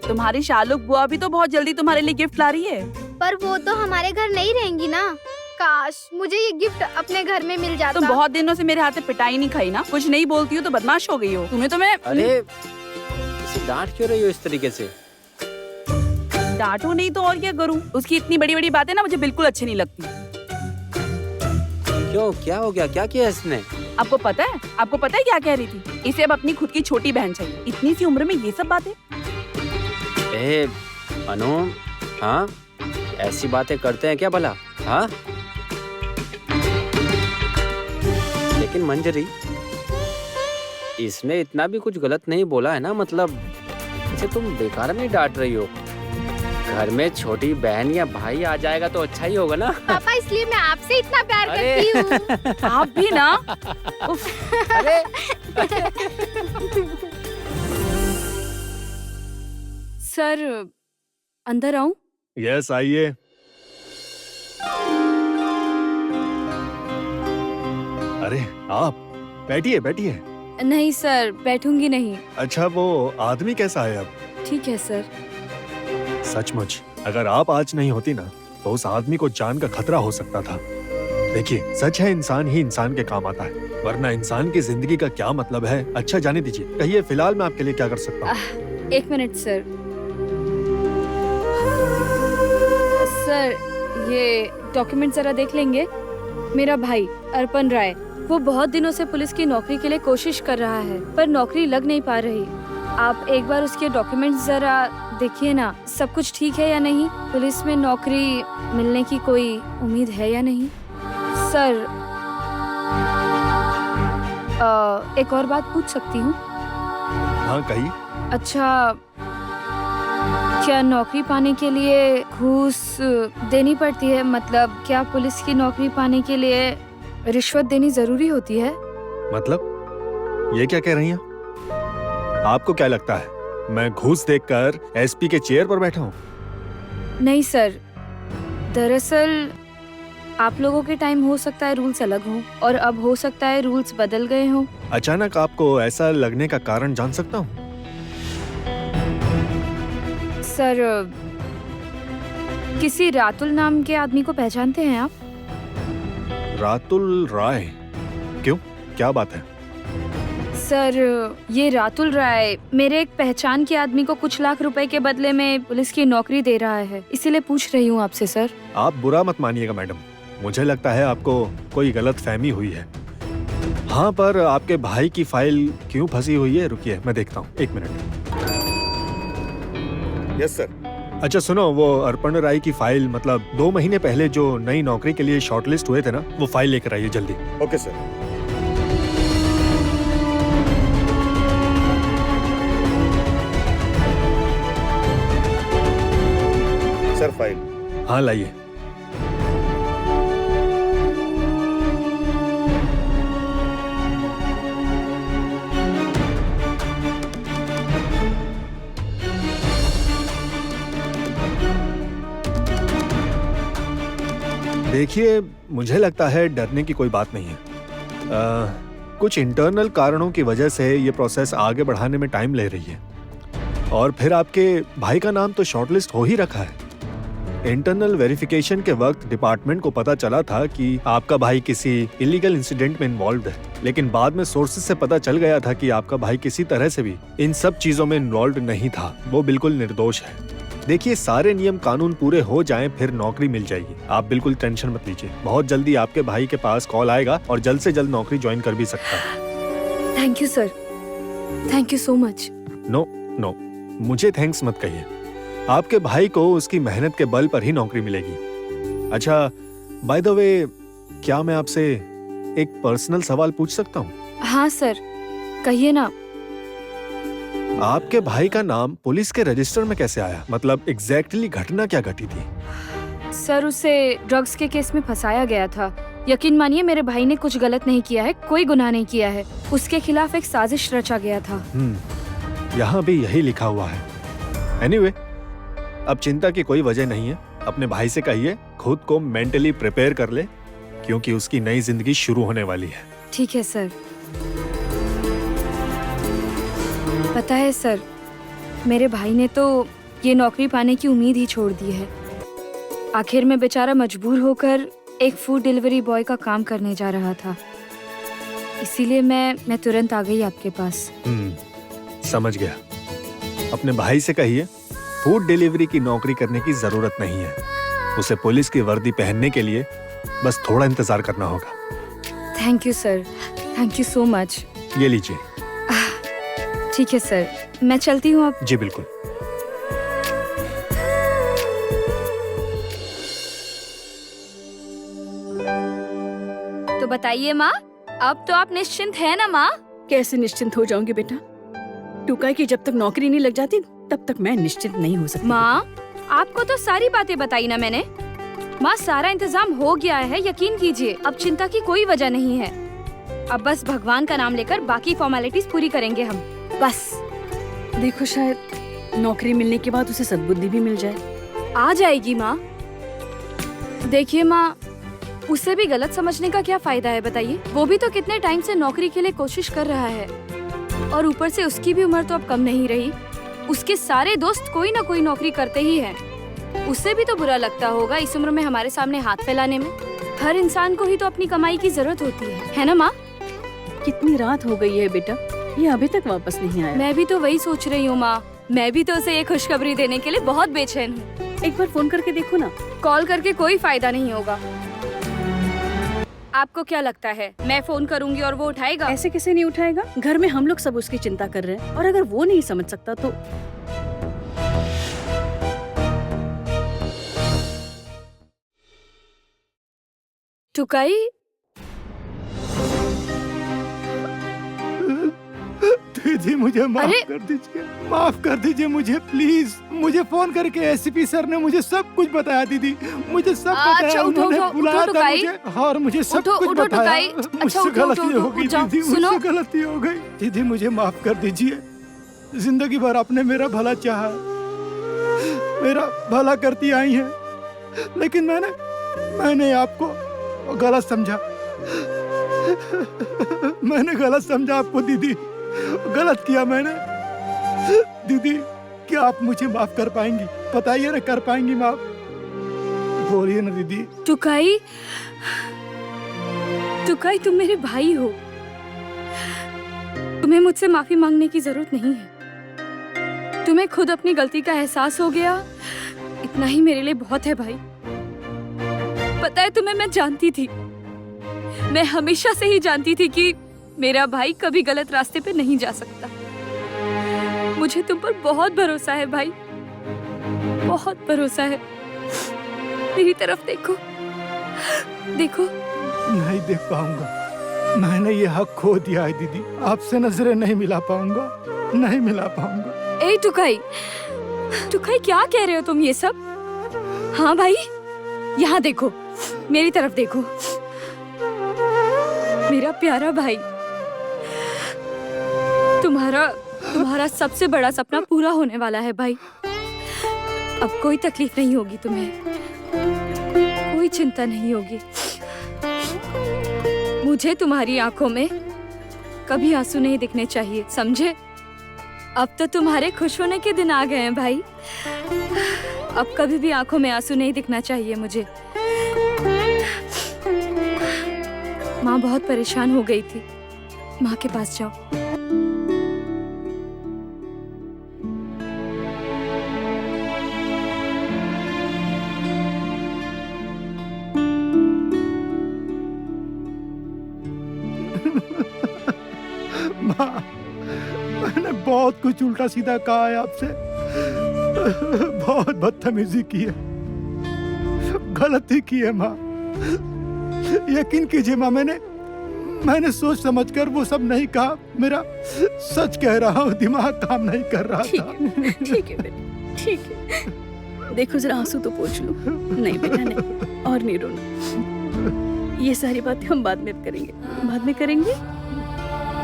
तुम्हारी शालुक बुआ भी तो बहुत जल्दी तुम्हारे लिए गिफ्ट ला रही है।
पर वो तो हमारे घर नहीं रहेंगी ना। काश मुझे ये गिफ्ट अपने घर में मिल जाता।
तुम बहुत दिनों से मेरे हाथ से पिटाई नहीं खाई ना, कुछ नहीं बोलती हो तो बदमाश हो गई हो। तुम्हें तो मैं
अरे डांट क्यों रही हो इस तरीके से?
डांटू नहीं तो और क्या करूं? उसकी इतनी बड़ी बड़ी बातें ना मुझे बिल्कुल अच्छी नहीं लगती।
क्यों, क्या हो गया? क्या किया इसने?
आपको पता है क्या कह रही थी? इसे अब अपनी खुद की छोटी बहन चाहिए। इतनी सी उम्र में ये सब बातें।
ए अनु, हाँ ऐसी बातें करते हैं क्या भला? हाँ, लेकिन मंजरी, इसने इतना भी कुछ गलत नहीं बोला है ना, मतलब इसे तुम बेकार में डांट रही हो। घर में छोटी बहन या भाई आ जाएगा तो अच्छा ही होगा ना।
पापा, इसलिए मैं आपसे इतना प्यार करती हूँ।
आप भी ना।
अरे
सर, अंदर आऊं?
यस, आइए। अरे आप बैठिए बैठिए।
नहीं सर, बैठूंगी नहीं।
अच्छा, वो आदमी कैसा है अब?
ठीक है सर।
सचमुच अगर आप आज नहीं होती ना तो उस आदमी को जान का खतरा हो सकता था। देखिए, सच है इंसान ही इंसान के काम आता है, वरना इंसान की जिंदगी का क्या मतलब है। अच्छा जाने दीजिए, कहिए फिलहाल मैं आपके लिए क्या कर सकता हूँ?
1 मिनट सर। सर ये डॉक्यूमेंट जरा देख लेंगे। मेरा भाई अर्पण राय, वो बहुत दिनों से पुलिस की नौकरी के लिए कोशिश कर रहा है पर नौकरी लग नहीं पा रही। आप एक बार उसके डॉक्यूमेंट्स जरा देखिए ना, सब कुछ ठीक है या नहीं, पुलिस में नौकरी मिलने की कोई उम्मीद है या नहीं। सर एक और बात पूछ सकती हूँ?
हाँ कहिए।
अच्छा, क्या नौकरी पाने के लिए घूस देनी पड़ती है? मतलब क्या पुलिस की नौकरी पाने के लिए रिश्वत देनी जरूरी होती है?
मतलब ये क्या कह रही हैं? आपको क्या लगता है मैं घूस देखकर एसपी के चेयर पर बैठा हूँ?
नहीं सर, दरअसल आप लोगों के टाइम हो सकता है रूल्स अलग हों और अब हो सकता है रूल्स बदल गए हों।
अचानक आपको ऐसा लगने का कारण जान सकता हूँ?
सर किसी रातुल नाम के आदमी को पहचानते हैं आप?
रातुल राय? क्यों, क्या बात है?
सर ये रातुल राय मेरे एक पहचान के आदमी को कुछ लाख रुपए के बदले में पुलिस की नौकरी दे रहा है, इसीलिए पूछ रही हूँ आपसे सर।
आप बुरा मत मानिएगा मैडम, मुझे लगता है आपको कोई गलत फहमी हुई है। हाँ, पर आपके भाई की फाइल क्यों फंसी हुई है? रुकिए मैं देखता हूँ, 1 मिनट। Yes sir. अच्छा सुनो, वो अर्पण राय की फाइल, मतलब 2 महीने पहले जो नई नौकरी के लिए शॉर्टलिस्ट हुए थे ना, वो फाइल लेकर आइए जल्दी। Okay sir. Sir file. हाँ लाइए। देखिए, मुझे लगता है डरने की कोई बात नहीं है। कुछ इंटरनल कारणों की वजह से ये प्रोसेस आगे बढ़ाने में टाइम ले रही है, और फिर आपके भाई का नाम तो शॉर्टलिस्ट हो ही रखा है। इंटरनल वेरिफिकेशन के वक्त डिपार्टमेंट को पता चला था कि आपका भाई किसी इलीगल इंसिडेंट में इन्वॉल्व है, लेकिन बाद में सोर्सेज से पता चल गया था कि आपका भाई किसी तरह से भी इन सब चीजों में इन्वॉल्व नहीं था, वो बिल्कुल निर्दोष है। देखिए, सारे नियम कानून पूरे हो जाएं फिर नौकरी मिल जाएगी, आप बिल्कुल टेंशन मत लीजिए। बहुत जल्दी आपके भाई के पास कॉल आएगा और जल्द से जल्द नौकरी ज्वाइन कर भी सकता है।
Thank you sir, thank you so much.
No no, मुझे थैंक्स मत कहिए, आपके भाई को उसकी मेहनत के बल पर ही नौकरी मिलेगी। अच्छा, बाय द वे, क्या मैं आपसे एक पर्सनल सवाल पूछ सकता हूँ?
हाँ सर, कहिए ना।
आपके भाई का नाम पुलिस के रजिस्टर में कैसे आया? मतलब एग्जैक्टली घटना क्या घटी थी?
सर उसे ड्रग्स के केस में फंसाया गया था। यकीन मानिए मेरे भाई ने कुछ गलत नहीं किया है, कोई गुनाह नहीं किया है, उसके खिलाफ एक साजिश रचा गया था।
यहाँ भी यही लिखा हुआ है। एनीवे, अब चिंता की कोई वजह नहीं है। अपने भाई से कहिए खुद को मेंटली प्रिपेयर कर ले, क्योंकि उसकी नई जिंदगी शुरू होने वाली है।
ठीक है सर। पता है सर, मेरे भाई ने तो ये नौकरी पाने की उम्मीद ही छोड़ दी है। आखिर में बेचारा मजबूर होकर एक फूड डिलीवरी बॉय का काम करने जा रहा था, इसीलिए मैं तुरंत आ गई आपके पास।
समझ गया। अपने भाई से कहिए फूड डिलीवरी की नौकरी करने की जरूरत नहीं है, उसे पुलिस की वर्दी पहनने के लिए बस थोड़ा इंतजार करना होगा।
Thank you sir, thank you so much.
ये लीजिए।
ठीक है सर, मैं चलती हूँ अब।
जी बिल्कुल।
तो बताइए माँ, अब तो आप निश्चिंत है ना माँ?
कैसे निश्चिंत हो जाऊंगी बेटा? टुकाई की जब तक नौकरी नहीं लग जाती तब तक मैं निश्चिंत नहीं हो सकती।
माँ, आपको तो सारी बातें बताई ना मैंने। माँ, सारा इंतजाम हो गया है, यकीन कीजिए, अब चिंता की कोई वजह नहीं है। अब बस भगवान का नाम लेकर बाकी फॉर्मेलिटीज पूरी करेंगे हम, बस।
देखो, शायद नौकरी मिलने के बाद उसे सद्बुद्धि भी मिल जाए।
आ जाएगी माँ। देखिए माँ, उसे भी गलत समझने का क्या फायदा है बताइए। वो भी तो कितने टाइम से नौकरी के लिए कोशिश कर रहा है, और ऊपर से उसकी भी उम्र तो अब कम नहीं रही। उसके सारे दोस्त कोई ना कोई नौकरी करते ही हैं। उससे भी तो बुरा लगता होगा इस उम्र में हमारे सामने हाथ फैलाने में। हर इंसान को ही तो अपनी कमाई की जरूरत होती है ना माँ?
कितनी रात हो गई है बेटा, ये अभी तक वापस नहीं आया।
मैं भी तो वही सोच रही हूँ माँ। मैं भी तो उसे ये खुशखबरी देने के लिए बहुत बेचैन हूँ।
एक बार फोन करके देखो ना।
कॉल करके कोई फायदा नहीं होगा। आपको क्या लगता है मैं फोन करूंगी और वो उठाएगा?
ऐसे कैसे नहीं उठाएगा? घर में हम लोग सब उसकी चिंता कर रहे हैं, और अगर वो नहीं समझ सकता तो
टुकाई,
दीदी मुझे माफ
अरे!
कर दीजिए, माफ कर दीजिए मुझे प्लीज। मुझे फोन करके एसपी सर ने मुझे सब कुछ बताया दीदी, मुझे सब
अच्छा,
बताया।
उठो,
उन्होंने
उठो,
बुलाया
उठो,
था
टुकाई।
मुझे, और मुझे सब
उठो,
कुछ
उठो,
बताया।
टुकाई।
मुझसे
अच्छा, उठो,
गलती
उठो,
हो
उठो,
गई
जाओ,
दीदी,
सुनो।
मुझसे गलती हो गई। दीदी मुझे माफ कर दीजिए। जिंदगी भर आपने मेरा भला चाहा, मेरा भला करती आई हैं, लेकिन मैंने आपको गलत समझा। मैंने गलत समझा आपको दीदी, गलत किया मैंने। दीदी क्या आप मुझे माफ कर पाएंगी? बताइए ना, कर पाएंगी माफ? बोलिए ना दीदी।
टुकाई, टुकाई तुम मेरे भाई हो। तुम्हें मुझसे माफी मांगने की जरूरत नहीं है। तुम्हें खुद अपनी गलती का एहसास हो गया, इतना ही मेरे लिए बहुत है भाई। पता है तुम्हें, मैं जानती थी, मैं हमेशा से ही जानती थी कि मेरा भाई कभी गलत रास्ते पे नहीं जा सकता। मुझे तुम पर बहुत भरोसा है भाई, बहुत भरोसा है। मेरी तरफ देखो, देखो।
नहीं देख पाऊंगा, मैंने ये हक खो दिया है दीदी। आपसे नजरें नहीं मिला पाऊंगा, नहीं मिला पाऊंगा।
ए टुकाई, टुकाई क्या कह रहे हो तुम ये सब? हाँ भाई, यहाँ देखो, मेरी तरफ देखो। मेरा प्यारा भाई, तुम्हारा सबसे बड़ा सपना पूरा होने वाला है भाई। अब कोई तकलीफ नहीं होगी तुम्हें, कोई चिंता नहीं होगी। मुझे तुम्हारी आंखों में कभी आंसू नहीं दिखने चाहिए, समझे? अब तो तुम्हारे खुश होने के दिन आ गए हैं भाई। अब कभी भी आंखों में आंसू नहीं दिखना चाहिए मुझे। माँ बहुत परेशान हो गई थी, माँ के पास जाओ।
माँ, मैंने बहुत कुछ उल्टा सीधा कहा है आपसे, बहुत बदतमीजी की है, गलती की है माँ। यकीन कीजिए माँ, मैंने सोच समझकर वो सब नहीं कहा। मेरा सच कह रहा हूँ, दिमाग काम नहीं कर रहा था।
ठीक है बेटा, ठीक है। देखो जरा आंसू तो पोंछ लो। नहीं बेटा नहीं, और नहीं रोना। ये सारी बातें हम बाद में करेंगे, बाद में करेंगे।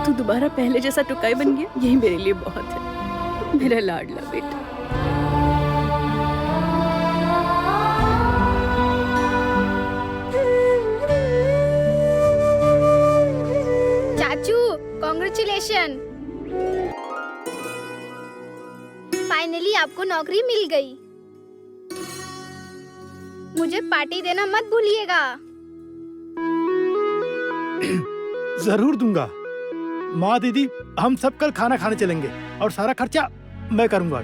तू दोबारा पहले जैसा टुकाई बन गया, यही मेरे लिए बहुत है, मेरा लाडला बेटा।
चाचू कॉन्ग्रेचुलेशन, फाइनली आपको नौकरी मिल गई। मुझे पार्टी देना मत भूलिएगा।
जरूर दूंगा माँ। दीदी हम सब कल खाना खाने चलेंगे और सारा खर्चा मैं करूंगा,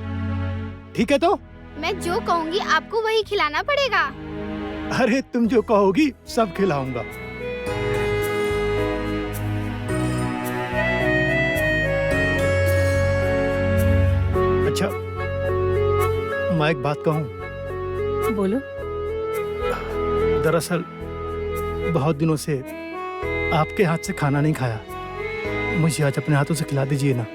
ठीक है? तो
मैं जो कहूँगी आपको वही खिलाना पड़ेगा।
अरे तुम जो कहोगी सब खिलाऊंगा। अच्छा मैं एक बात कहूँ?
बोलो।
दरअसल बहुत दिनों से आपके हाथ से खाना नहीं खाया, मुझे आज अपने हाथों से खिला दीजिए ना।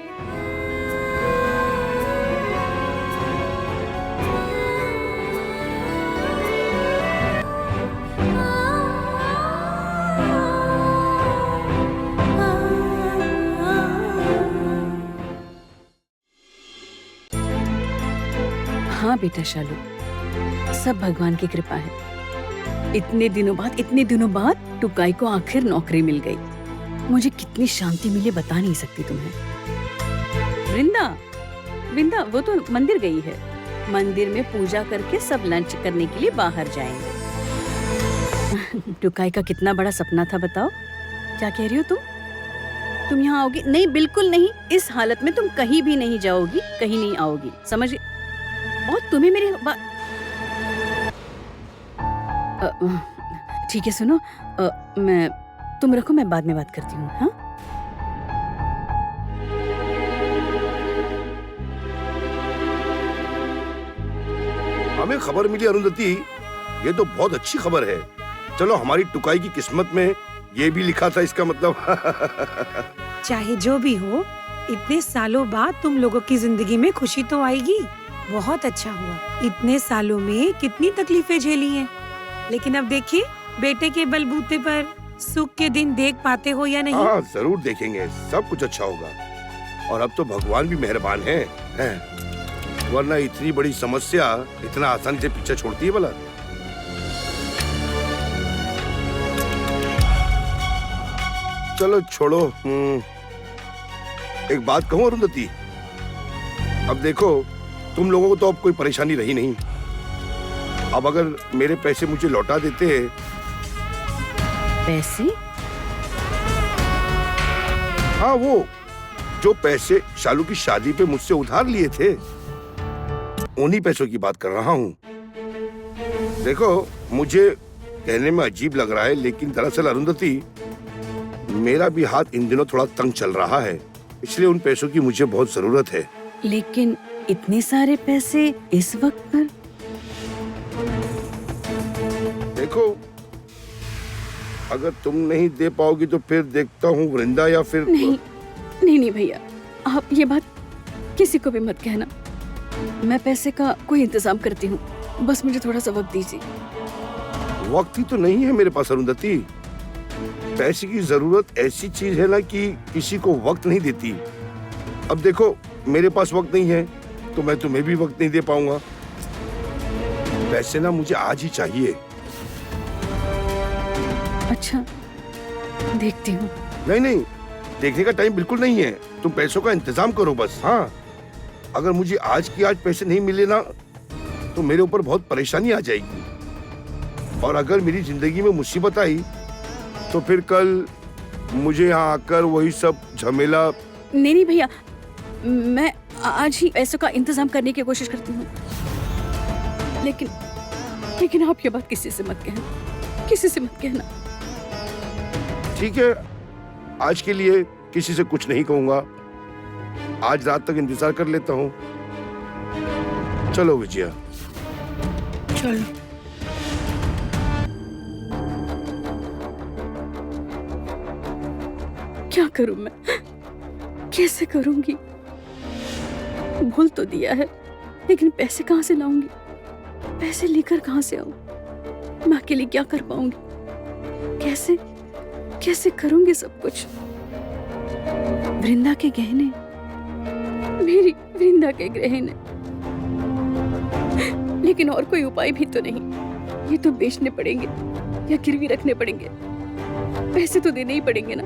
हाँ बेटा शालू, सब भगवान की कृपा है। इतने दिनों बाद टुकाई को आखिर नौकरी मिल गई। मुझे कितनी शांति मिली बता नहीं सकती तुम्हें। वृंदा वो तो मंदिर गई है। मंदिर में पूजा करके सब लंच करने के लिए बाहर जाएंगे। टुकाई का कितना बड़ा सपना था बताओ। क्या कह रही हो तुम यहाँ आओगी? नहीं, बिल्कुल नहीं। इस हालत में तुम कहीं भी नहीं जाओगी, कहीं नहीं आओगी, समझ? और तुम्हें मेरी ठीक है, सुनो, तुम रखो, मैं बाद में बात करती हूँ। हाँ,
हमें खबर मिली अरुंधति, ये तो बहुत अच्छी खबर है। चलो, हमारी टुकाई की किस्मत में ये भी लिखा था, इसका मतलब।
चाहे जो भी हो, इतने सालों बाद तुम लोगों की जिंदगी में खुशी तो आएगी। बहुत अच्छा हुआ। इतने सालों में कितनी तकलीफें झेली हैं, लेकिन अब देखिए, बेटे के बलबूते पर सुख के दिन देख पाते हो या नहीं?
हाँ, जरूर देखेंगे, सब कुछ अच्छा होगा। और अब तो भगवान भी मेहरबान है। वरना इतनी बड़ी समस्या इतना आसानी से पीछे छोड़ती है भला? चलो छोड़ो। एक बात कहूँ अरुंधति, अब देखो, तुम लोगों को तो अब कोई परेशानी रही नहीं। अब अगर मेरे पैसे मुझे लौटा देते।
पैसे?
हाँ, वो जो पैसे शालू की शादी पे मुझसे उधार लिए थे, उन्हीं पैसों की बात कर रहा हूँ। देखो, मुझे कहने में अजीब लग रहा है, लेकिन दरअसल अरुंधति, मेरा भी हाथ इन दिनों थोड़ा तंग चल रहा है, इसलिए उन पैसों की मुझे बहुत जरूरत है।
लेकिन इतने सारे पैसे इस वक्त पर?
देखो, अगर तुम नहीं दे पाओगी तो फिर देखता हूँ वृंदा या फिर
नहीं भैया, आप ये बात किसी को भी मत कहना। मैं पैसे का कोई इंतजाम करती हूँ, बस मुझे थोड़ा सा वक्त दीजिए।
वक्त ही तो नहीं है मेरे पास अरुंधति। पैसे की जरूरत ऐसी चीज है ना कि किसी को वक्त नहीं देती। अब देखो, मेरे पास वक्त नहीं है तो मैं तुम्हें भी वक्त नहीं दे पाऊंगा। पैसे ना मुझे आज ही चाहिए।
अच्छा, देखती हूँ।
नहीं, देखने का टाइम बिल्कुल नहीं है। तुम पैसों का इंतजाम करो बस। हाँ, अगर मुझे आज की आज पैसे नहीं मिले ना, तो मेरे ऊपर बहुत परेशानी आ जाएगी। और अगर मेरी जिंदगी में मुसीबत आई तो फिर कल मुझे यहाँ आकर वही सब झमेला।
नहीं भैया, मैं आज ही पैसों का इंतजाम करने की कोशिश करती हूँ। लेकिन आप ये बात किसी से मत कहना, किसी से मत कहना।
ठीक है, आज के लिए किसी से कुछ नहीं कहूंगा। आज रात तक इंतजार कर लेता हूँ। चलो विजया।
चलो। क्या करूं मैं, कैसे करूंगी? भूल तो दिया है, लेकिन पैसे कहाँ से लाऊंगी? पैसे लेकर कहाँ से आऊं? मैं अकेली क्या कर पाऊंगी? कैसे करूंगी सब कुछ? वृंदा के गहने, मेरी वृंदा के गहने, लेकिन और कोई उपाय भी तो नहीं। ये तो बेचने पड़ेंगे या गिरवी रखने पड़ेंगे। पैसे तो देने ही पड़ेंगे ना।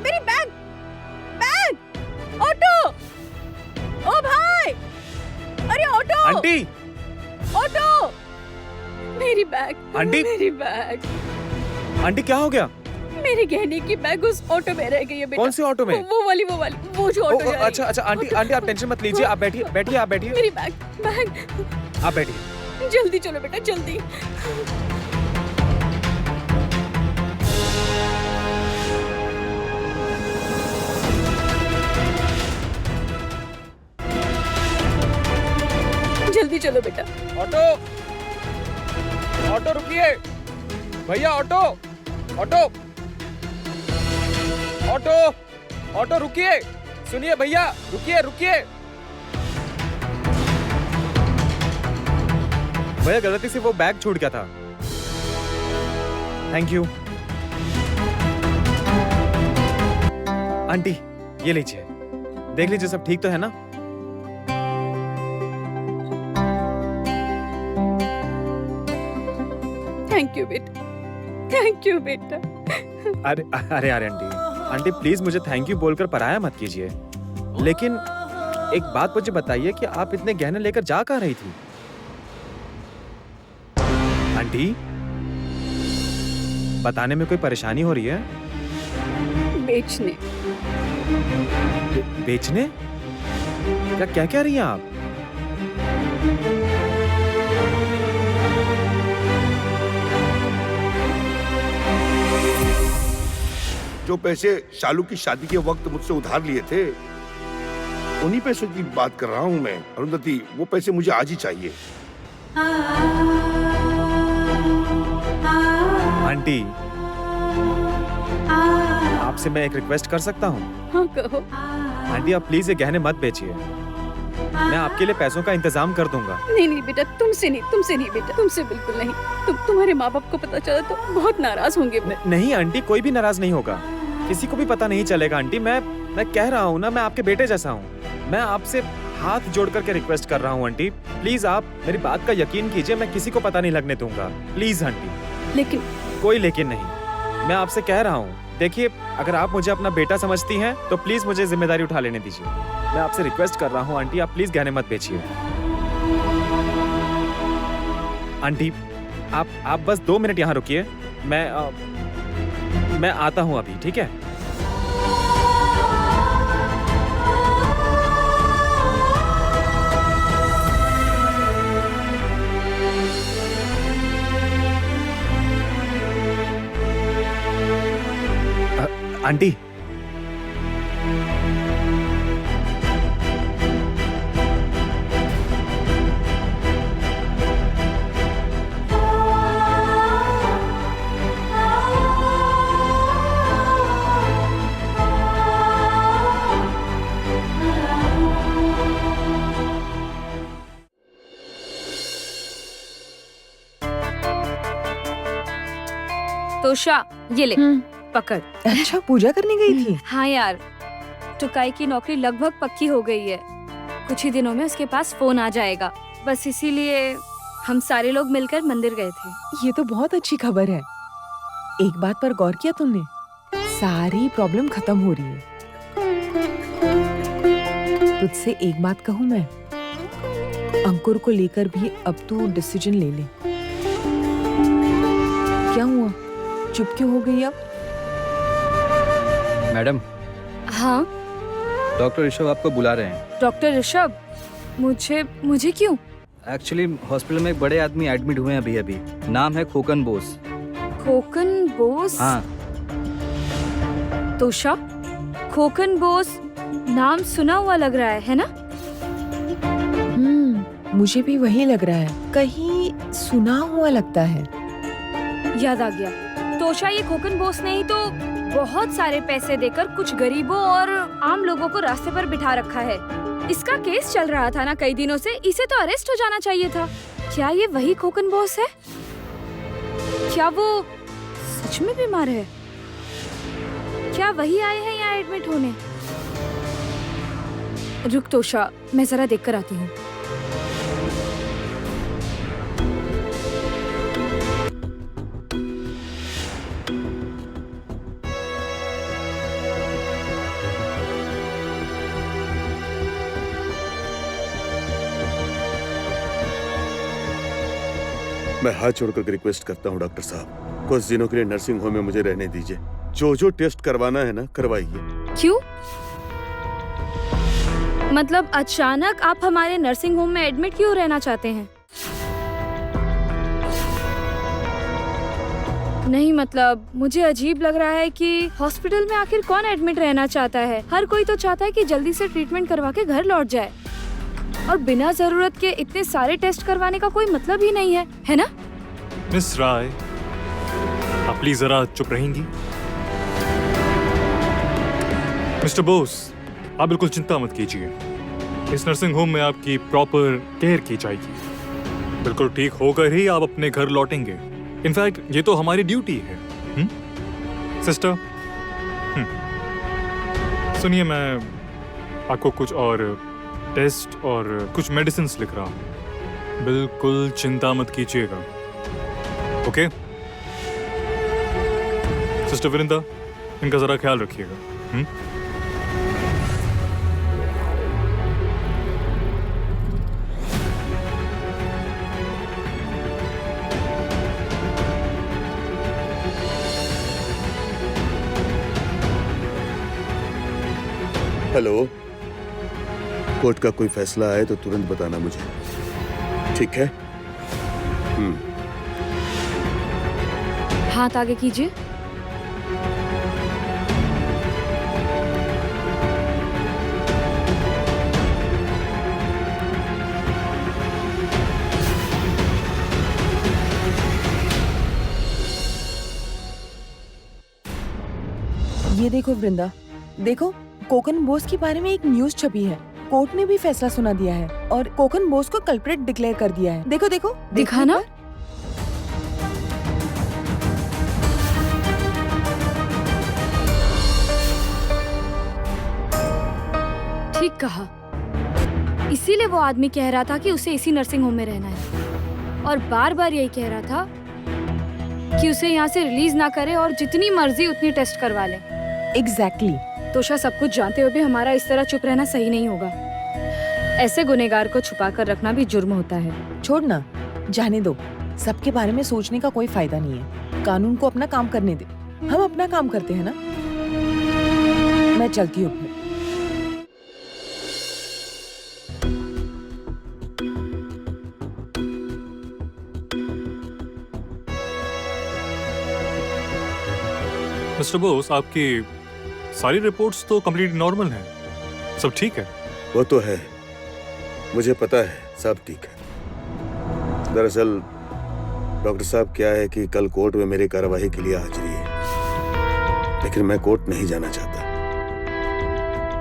मेरी बैग! ऑटो! ओ भाई! अरे ऑटो!
आंटी!
ऑटो! मेरी बैग!
आंटी!
मेरी बैग!
आंटी, क्या हो गया?
मेरे गहने की बैग उस ऑटो में रह गई है बेटा।
कौन सी ऑटो में?
वो वाली, वो जो ऑटो जा रही है।
अच्छा, आंटी आप टेंशन मत लीजिए, आप बैठिए।
मेरी बैग!
आप बैठिए।
जल्दी चलो बेटा, जल्दी। जल्दी चलो बेटा।
ऑटो रुकिए भैया, ऑटो रुकिए। सुनिए भैया, रुकिए। भैया, गलती से वो बैग छूट गया था। Thank you. आंटी ये लीजिए, देख लीजिए सब ठीक तो है ना?
थैंक यू बेटा, थैंक यू बेटा।
अरे अरे अरे आंटी प्लीज मुझे थैंक यू बोलकर पराया मत कीजिए। लेकिन एक बात मुझे बताइए कि आप इतने गहने लेकर जा कहाँ रही थी? आंटी बताने में कोई परेशानी हो रही है?
बेचने।
बेचने? क्या कह रही हैं आप?
जो पैसे शालू की शादी के वक्त मुझसे उधार लिए थे, उन्हीं पैसों की बात कर रहा हूँ मैं। अरुंधति, वो पैसे मुझे आज ही चाहिए।
आंटी आपसे मैं एक रिक्वेस्ट कर सकता हूँ?
हाँ कहो।
आंटी आप प्लीज ये गहने मत बेचिए, मैं आपके लिए पैसों का इंतजाम कर दूंगा।
नहीं बेटा, तुमसे नहीं बेटा, तुमसे बिल्कुल नहीं। तुम्हारे माँ बाप को पता चला तो बहुत नाराज होंगे।
नहीं आंटी, कोई भी नाराज नहीं होगा, किसी को भी पता नहीं चलेगा। आंटी मैं कह रहा हूँ ना, मैं आपके बेटे जैसा हूँ। मैं आपसे हाथ जोड़ करके रिक्वेस्ट कर रहा हूँ आंटी, प्लीज आप मेरी बात का यकीन कीजिए, मैं किसी को पता नहीं लगने दूंगा, प्लीज आंटी।
लेकिन
कोई लेकिन नहीं, मैं आपसे कह रहा हूँ, देखिए अगर आप मुझे अपना बेटा समझती हैं तो प्लीज मुझे जिम्मेदारी उठा लेने दीजिए। मैं आपसे रिक्वेस्ट कर रहा हूँ आंटी, आप प्लीज गहने मत बेचिए। आंटी आप बस 2 मिनट यहाँ रुकिए, मैं आता हूँ अभी, ठीक है? आंटी
तोशा ये ले पकड़।
अच्छा पूजा करने गई थी?
हाँ यार, टुकाई की नौकरी लगभग पक्की हो गई है, कुछ ही दिनों में उसके पास फोन आ जाएगा, बस इसीलिए हम सारे लोग मिलकर मंदिर गए थे।
ये तो बहुत अच्छी खबर है। एक बात पर गौर किया तुमने? सारी प्रॉब्लम खत्म हो रही है। तुझसे एक बात कहूँ मैं, अंकुर को लेकर भी अब तू डिसीजन ले ले। क्या हुआ, चुप क्यों हो गई अब?
मैडम।
हाँ
डॉक्टर ऋषभ आपको बुला रहे हैं।
डॉक्टर ऋषभ? मुझे क्यों?
एक्चुअली हॉस्पिटल में एक बड़े आदमी एडमिट हुए हैं अभी, नाम है खोकन बोस।
खोकन बोस?
हाँ।
तोशा, खोकन बोस नाम सुना हुआ लग रहा है ना?
मुझे भी वही लग रहा है, कहीं सुना हुआ लगता है।
याद आ गया, तोशा ये खोकन बोस ने ही तो बहुत सारे पैसे देकर कुछ गरीबों और आम लोगों को रास्ते पर बिठा रखा है। इसका केस चल रहा था ना कई दिनों से, इसे तो अरेस्ट हो जाना चाहिए था। क्या ये वही खोकन बोस है? क्या वो सच में बीमार है? क्या वही आए हैं यहाँ एडमिट होने? रुक तोशा, मैं जरा देख कर आती हूँ।
मैं हाथ जोड़कर रिक्वेस्ट करता हूँ डॉक्टर साहब, कुछ दिनों के लिए नर्सिंग होम में मुझे रहने दीजिए। जो टेस्ट करवाना है ना करवाइए।
क्यों? मतलब अचानक आप हमारे नर्सिंग होम में एडमिट क्यों रहना चाहते हैं? नहीं मतलब मुझे अजीब लग रहा है कि हॉस्पिटल में आखिर कौन एडमिट रहना चाहता है। हर कोई तो चाहता है कि जल्दी से ट्रीटमेंट करवा के घर लौट जाए, और बिना जरूरत के इतने सारे टेस्ट करवाने का कोई मतलब ही नहीं है ना?
मिस राय, आप प्लीज जरा चुप रहेंगी? मिस्टर बोस, आप बिल्कुल चिंता मत कीजिए, इस नर्सिंग होम में आपकी प्रॉपर केयर की जाएगी। बिल्कुल ठीक होकर ही आप अपने घर लौटेंगे। इनफैक्ट ये तो हमारी ड्यूटी है। सिस्टर, सुनिए, मैं आपको कुछ और टेस्ट और कुछ मेडिसिन लिख रहा हूँ। बिल्कुल चिंता मत कीजिएगा, ओके? सिस्टर वृंदा, इनका जरा ख्याल रखिएगा।
हेलो, कोर्ट का कोई फैसला आए तो तुरंत बताना मुझे, ठीक है?
हाथ आगे कीजिए।
ये देखो वृंदा, देखो कोकन बोस के बारे में एक न्यूज छपी है। कोर्ट ने भी फैसला सुना दिया है और कोकन बोस को कल्प्रेट डिक्लेयर कर दिया है। देखो देखो,
दिखाना। ठीक कहा। इसीलिए वो आदमी कह रहा था कि उसे इसी नर्सिंग होम में रहना है और बार बार यही कह रहा था कि उसे यहाँ से रिलीज ना करे और जितनी मर्जी उतनी टेस्ट करवा ले।
एग्जैक्टली।
तोशा सब कुछ जानते हुए भी हमारा इस तरह चुप रहना सही नहीं होगा। ऐसे गुनहगार को छुपा कर रखना भी जुर्म होता है।
छोड़ना, जाने दो। सबके बारे में सोचने का कोई फायदा नहीं है। कानून को अपना काम करने दे। हम अपना काम करते हैं ना। मैं चलती हूँ फिर।
मिस्टर बोस, आपकी सारी रिपोर्ट्स तो कंप्लीट नॉर्मल हैं। सब ठीक है?
वो तो है, मुझे पता है, सब ठीक है। दरअसल डॉक्टर साहब, क्या है कि कल कोर्ट में मेरी कार्यवाही के लिए हाजिरी है, लेकिन मैं कोर्ट नहीं जाना चाहता।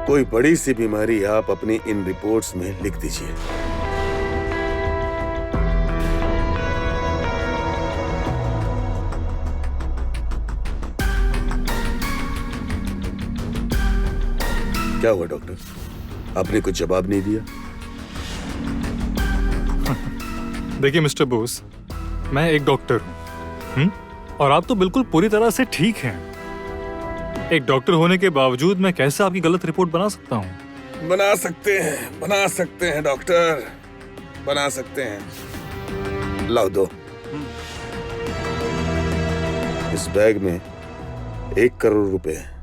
कोई बड़ी सी बीमारी आप अपनी इन रिपोर्ट्स में लिख दीजिए। क्या हुआ डॉक्टर, आपने कुछ जवाब नहीं दिया?
देखिए मिस्टर बोस, मैं एक डॉक्टर हूँ और आप तो बिल्कुल पूरी तरह से ठीक हैं। एक डॉक्टर होने के बावजूद मैं कैसे आपकी गलत रिपोर्ट बना सकता हूँ?
बना सकते हैं डॉक्टर, बना सकते हैं। लाओ दो। इस बैग में 1 करोड़ रुपए है।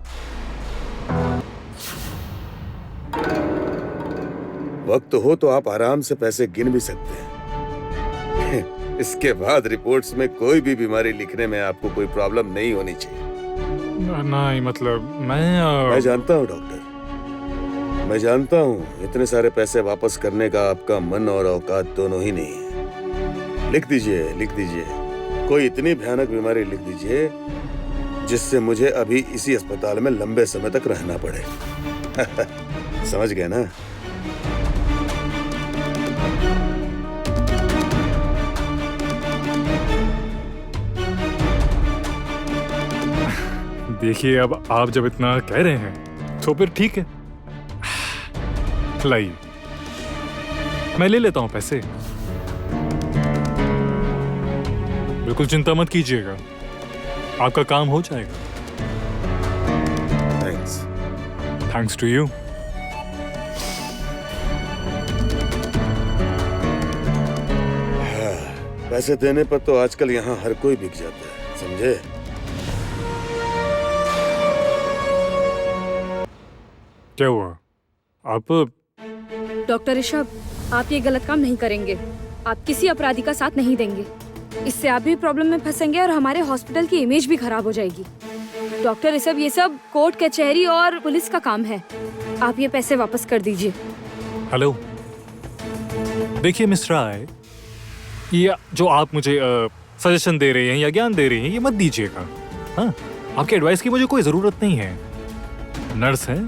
वक्त हो तो आप आराम से पैसे गिन भी सकते हैं। इसके बाद रिपोर्ट्स में कोई भी बीमारी लिखने में आपको कोई प्रॉब्लम नहीं होनी चाहिए।
नहीं, मतलब मैं
जानता हूँ डॉक्टर, मैं जानता हूँ इतने सारे पैसे वापस करने का आपका मन और औकात दोनों ही नहीं है। लिख दीजिए, कोई इतनी भयानक बीमारी लिख दीजिए जिससे मुझे अभी इसी अस्पताल में लंबे समय तक रहना पड़े। समझ गए ना?
देखिए, अब आप जब इतना कह रहे हैं तो फिर ठीक है। लाइए, मैं ले लेता हूं पैसे। बिल्कुल चिंता मत कीजिएगा, आपका काम हो जाएगा। Thanks to you.
पैसे देने पर तो आजकल यहाँ हर कोई बिक जाता है, समझे?
क्या हुआ? आप
डॉक्टर ऋषभ, आप ये गलत काम नहीं करेंगे। आप किसी अपराधी का साथ नहीं देंगे। इससे आप भी प्रॉब्लम में फंसेंगे और हमारे हॉस्पिटल की इमेज भी खराब हो जाएगी। डॉक्टर ऋषभ, ये सब कोर्ट, कचहरी और पुलिस का काम है। आप ये पैसे वापस कर दीजिए।
हेलो, देखिए मिस राय, ये जो आप मुझे सजेशन दे रहे हैं या ज्ञान दे रहे हैं, ये मत दीजिएगा। हाँ, आपके एडवाइस की मुझे कोई जरूरत नहीं है। नर्स है,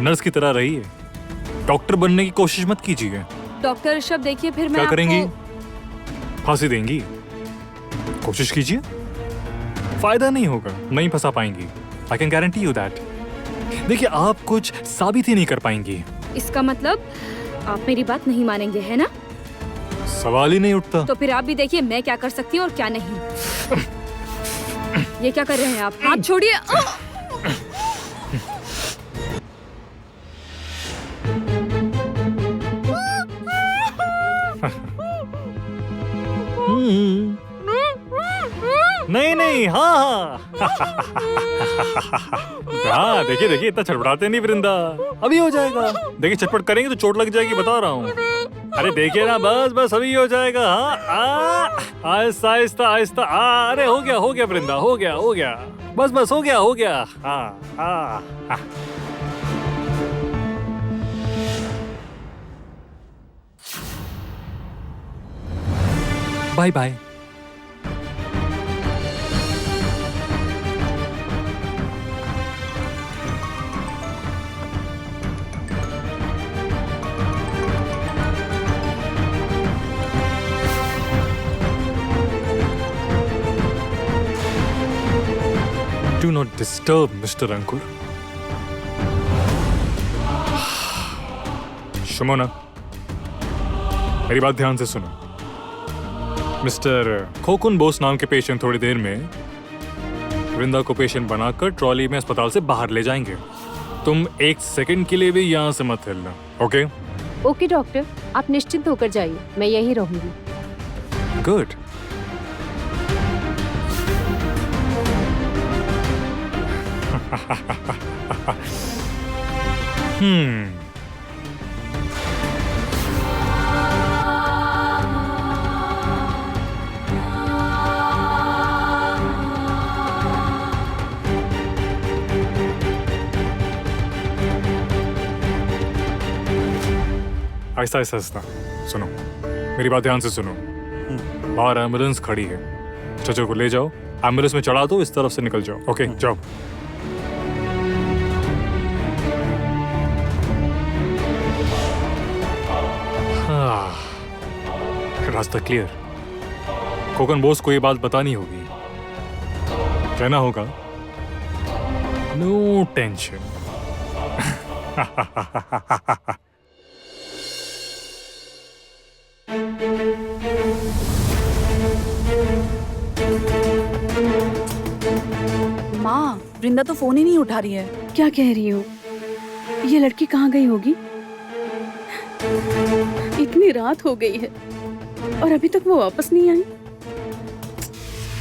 नर्स की तरह रहिए। डॉक्टर बनने की कोशिश मत कीजिए।
डॉक्टर ऋषभ, देखिए, फिर मैं
क्या करेंगी?
आपको...
फांसी देंगी? कोशिश कीजिए, फायदा नहीं होगा, नहीं फंसा पाएंगी। I can guarantee you that. देखिए, आप कुछ साबित ही नहीं कर पाएंगी।
इसका मतलब आप मेरी बात नहीं मानेंगे, है ना?
सवाल ही नहीं उठता।
तो फिर आप भी देखिए मैं क्या कर सकती हूँ और क्या नहीं। ये क्या कर रहे हैं आप? हाथ छोड़िए।
नहीं नहीं, हाँ हाँ, देखिए देखिए, इतना छटपटाते नहीं वृंदा, अभी हो जाएगा। देखिए, छटपट करेंगे तो चोट लग जाएगी, बता रहा हूँ। अरे देखिए ना, बस बस अभी हो जाएगा। हाँ, आहिस्ता आहिस्ता आहिस्ता। अरे हो गया वृंदा, हो गया, बस बस हो गया। हाँ हाँ हाँ। Bye bye. Do not disturb Mr. Ankur. Shamona, मेरी बात ध्यान से सुनो। मिस्टर खोकुन बोस नाम के पेशेंट थोड़ी देर में वृंदा को पेशेंट बनाकर ट्रॉली में अस्पताल से बाहर ले जाएंगे। तुम 1 सेकंड के लिए भी यहाँ से मत हिलना, ओके?
ओके डॉक्टर, आप निश्चिंत होकर जाइए, मैं यहीं रहूंगी।
गुड। आहिस्ता आहिस्ता सुनो, मेरी बात ध्यान से सुनो। बाहर एम्बुलेंस खड़ी है, चचो को ले जाओ, एम्बुलेंस में चढ़ा दो, इस तरफ से निकल जाओ, ओके? जाओ। रास्ता क्लियर। कोकन बोस को ये बात बतानी होगी, कहना होगा नो टेंशन।
माँ, वृंदा तो फोन ही नहीं उठा रही है।
क्या कह रही हो? ये लड़की कहाँ गई होगी? इतनी रात हो गई है और अभी तक वो वापस नहीं आई।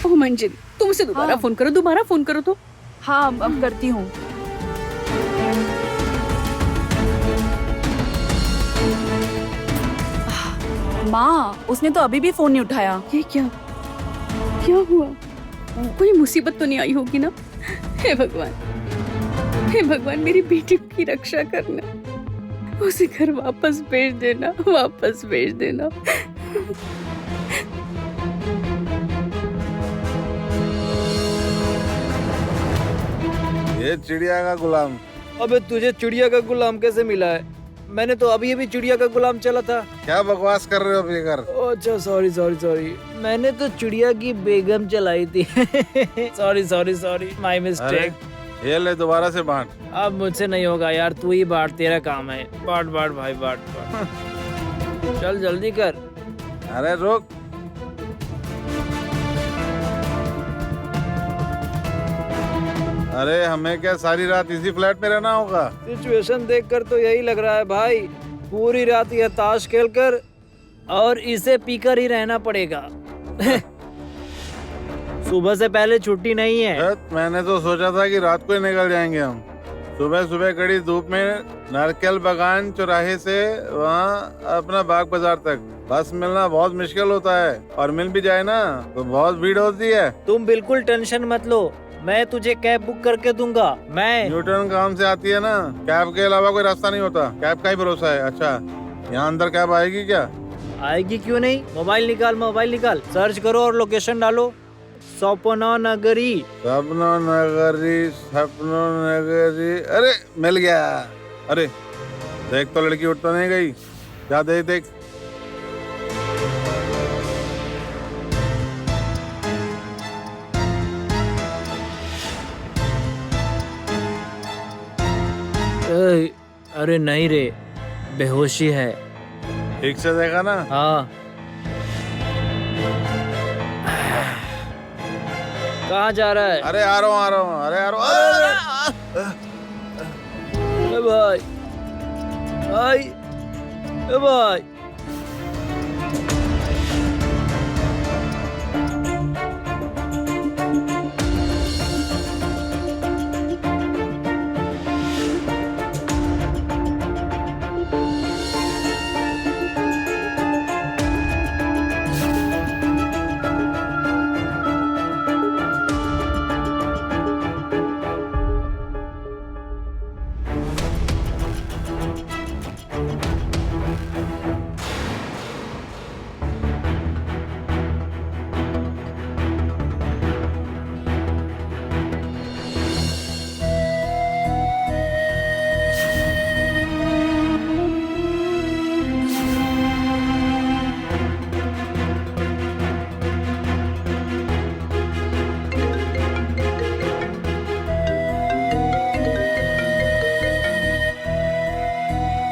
ओह मंजिल, तुम उसे दोबारा फोन करो तो।
हाँ, अब करती हूँ। माँ, उसने तो अभी भी फोन नहीं उठाया।
ये क्या हुआ? कोई मुसीबत तो नहीं आई होगी ना? हे भगवान, मेरी बेटी की रक्षा करना। उसे घर वापस भेज देना।
ये चिड़िया का गुलाम।
अबे तुझे चिड़िया का गुलाम कैसे मिला है? मैंने तो अभी चिड़िया का गुलाम चला था।
क्या बकवास कर रहे हो बेकार?
अच्छा, सॉरी। मैंने तो चिड़िया की बेगम चलाई थी। Sorry, my mistake.
ये ले, दोबारा से बांट।
अब मुझसे नहीं होगा यार, तू ही बांट, तेरा काम है। बांट भाई, बांट। चल जल्दी कर।
अरे रुक। अरे हमें क्या सारी रात इसी फ्लैट में रहना होगा?
सिचुएशन देखकर तो यही लग रहा है भाई, पूरी रात यह ताश खेलकर और इसे पीकर ही रहना पड़ेगा। सुबह से पहले छुट्टी नहीं है।
मैंने तो सोचा था कि रात को ही निकल जाएंगे हम। सुबह कड़ी धूप में नारकेल बागान चौराहे से वहाँ अपना बाग बाजार तक बस मिलना बहुत मुश्किल होता है, और मिल भी जाए ना तो बहुत भीड़ होती है।
तुम बिल्कुल टेंशन मत लो, मैं तुझे कैब बुक करके दूंगा। मैं
न्यूटन काम से आती है ना, कैब के अलावा कोई रास्ता नहीं होता, कैब का ही भरोसा है। अच्छा, यहाँ अंदर कैब आएगी क्या?
आएगी क्यों नहीं। मोबाइल निकाल, सर्च करो और लोकेशन डालो। सपना नगरी।
अरे मिल गया। अरे देख तो लड़की उठ तो नहीं गई, जा देख।
अरे नहीं रे, बेहोशी है।
ठीक से देखा ना?
हाँ। कहाँ जा रहा है?
अरे आ रहा हूँ, अरे आ रहा हूँ।
ए भाई, भाई, ए भाई।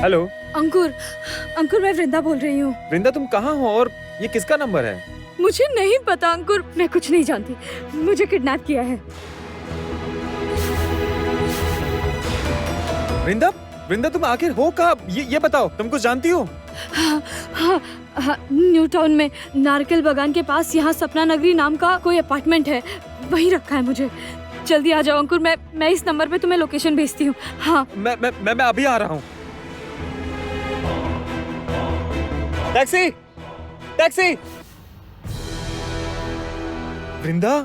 हेलो
अंकुर, अंकुर मैं वृंदा बोल रही हूँ।
वृंदा, तुम कहाँ हो और ये किसका नंबर है?
मुझे नहीं पता अंकुर, मैं कुछ नहीं जानती। मुझे किडनैप किया है।
वृंदा, वृंदा तुम आखिर हो कहाँ? ये बताओ, तुम कुछ जानती हो?
हाँ, हाँ, हाँ, न्यू टाउन में नारकेल बागान के पास यहाँ सपना नगरी नाम का कोई अपार्टमेंट है, वहीं रखा है मुझे। जल्दी आ जाओ अंकुर, मैं इस नंबर पे तुम्हें लोकेशन भेजती हूँ। हाँ
मैं अभी आ रहा हूँ। Taxi, taxi. वृंदा,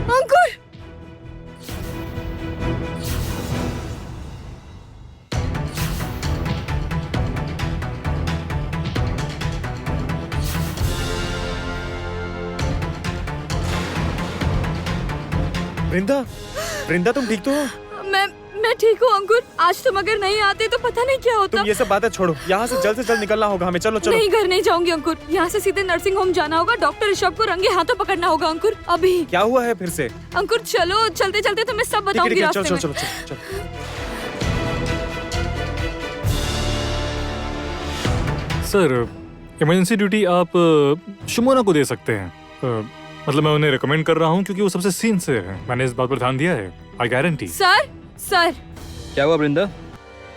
अंकुर,
वृंदा, वृंदा तुम ठीक तो हो?
मैं ठीक हूँ अंकुर। आज तुम अगर नहीं आते तो पता नहीं क्या होता।
तुम ये सब बातें छोड़ो, यहाँ से जल्द निकलना होगा हमें। चलो चलो।
नहीं, घर नहीं जाऊंगी अंकुर, यहाँ से सीधे नर्सिंग होम जाना होगा। डॉक्टर ऋषभ को रंगे हाथों पकड़ना होगा अंकुर, अभी।
क्या हुआ है फिर से?
अंकुर चलो, चलते चलते तुम्हें सब बताऊंगी रास्ते में।
चलो।
सर, इमरजेंसी ड्यूटी आप शुमोना को दे सकते हैं। मतलब मैं उन्हें रिकमेंड कर रहा हूँ क्योंकि वो सबसे सिंसियर है। मैंने इस बात पर ध्यान दिया है, आई गारंटी।
सर
क्या हुआ वृंदा?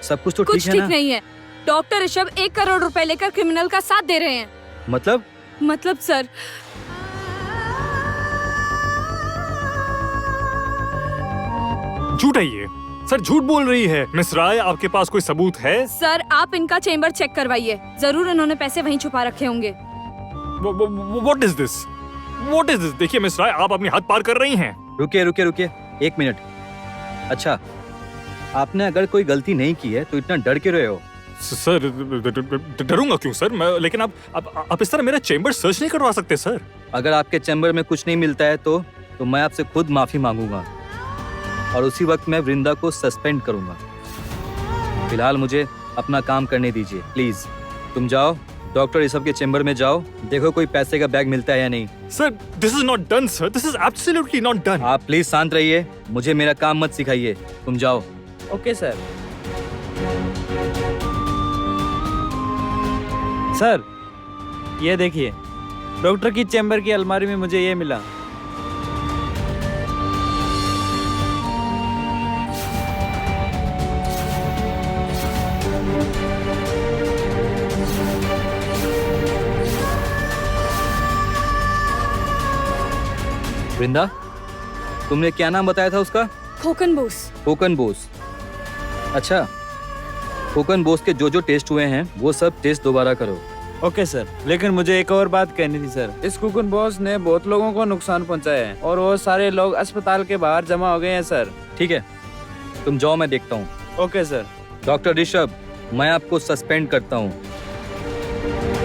सब कुछ तो ठीक है ना?
कुछ ठीक नहीं है। डॉक्टर ऋषभ 1 करोड़ रुपए लेकर क्रिमिनल का साथ दे रहे हैं।
मतलब
सर,
झूठ है ये। सर झूठ बोल रही है। मिस राय, आपके पास कोई सबूत है?
सर आप इनका चेम्बर चेक करवाइए, जरूर इन्होंने पैसे वहीं छुपा रखे होंगे।
What is this? What is this? देखिए मिस राय, आप अपनी हद पार कर रही हैं।
रुकिए 1 मिनट। अच्छा, आपने अगर कोई गलती नहीं की है तो इतना डर क्यों रहे हो?
सर डरूंगा क्यों सर? लेकिन आप इस तरह मेरा चेम्बर सर्च नहीं करवा सकते सर।
अगर आपके चैम्बर में कुछ नहीं मिलता है तो मैं आपसे खुद माफी मांगूंगा और उसी वक्त मैं वृंदा को सस्पेंड करूंगा। फिलहाल मुझे अपना काम करने दीजिए प्लीज। तुम जाओ, डॉक्टर ऋषभ के चैम्बर में जाओ, देखो कोई पैसे का बैग मिलता है या नहीं।
Sir this is not done sir, this is absolutely not done.
आप प्लीज शांत रहिए, मुझे मेरा काम मत सिखाइए। तुम जाओ।
Okay sir. सर ये देखिए, डॉक्टर की चैम्बर की अलमारी में मुझे ये मिला।
वृंदा, तुमने क्या नाम बताया था उसका?
खोकन बोस।
खोकन बोस। अच्छा, खोकन बोस के जो टेस्ट हुए हैं वो सब टेस्ट दोबारा करो।
ओके सर, लेकिन मुझे एक और बात कहनी थी सर। इस कुकन बॉस ने बहुत लोगों को नुकसान पहुंचाया है और वो सारे लोग अस्पताल के बाहर जमा हो गए हैं सर।
ठीक है, तुम जाओ, मैं देखता हूँ।
Okay sir.
डॉक्टर ऋषभ, मैं आपको सस्पेंड करता हूँ।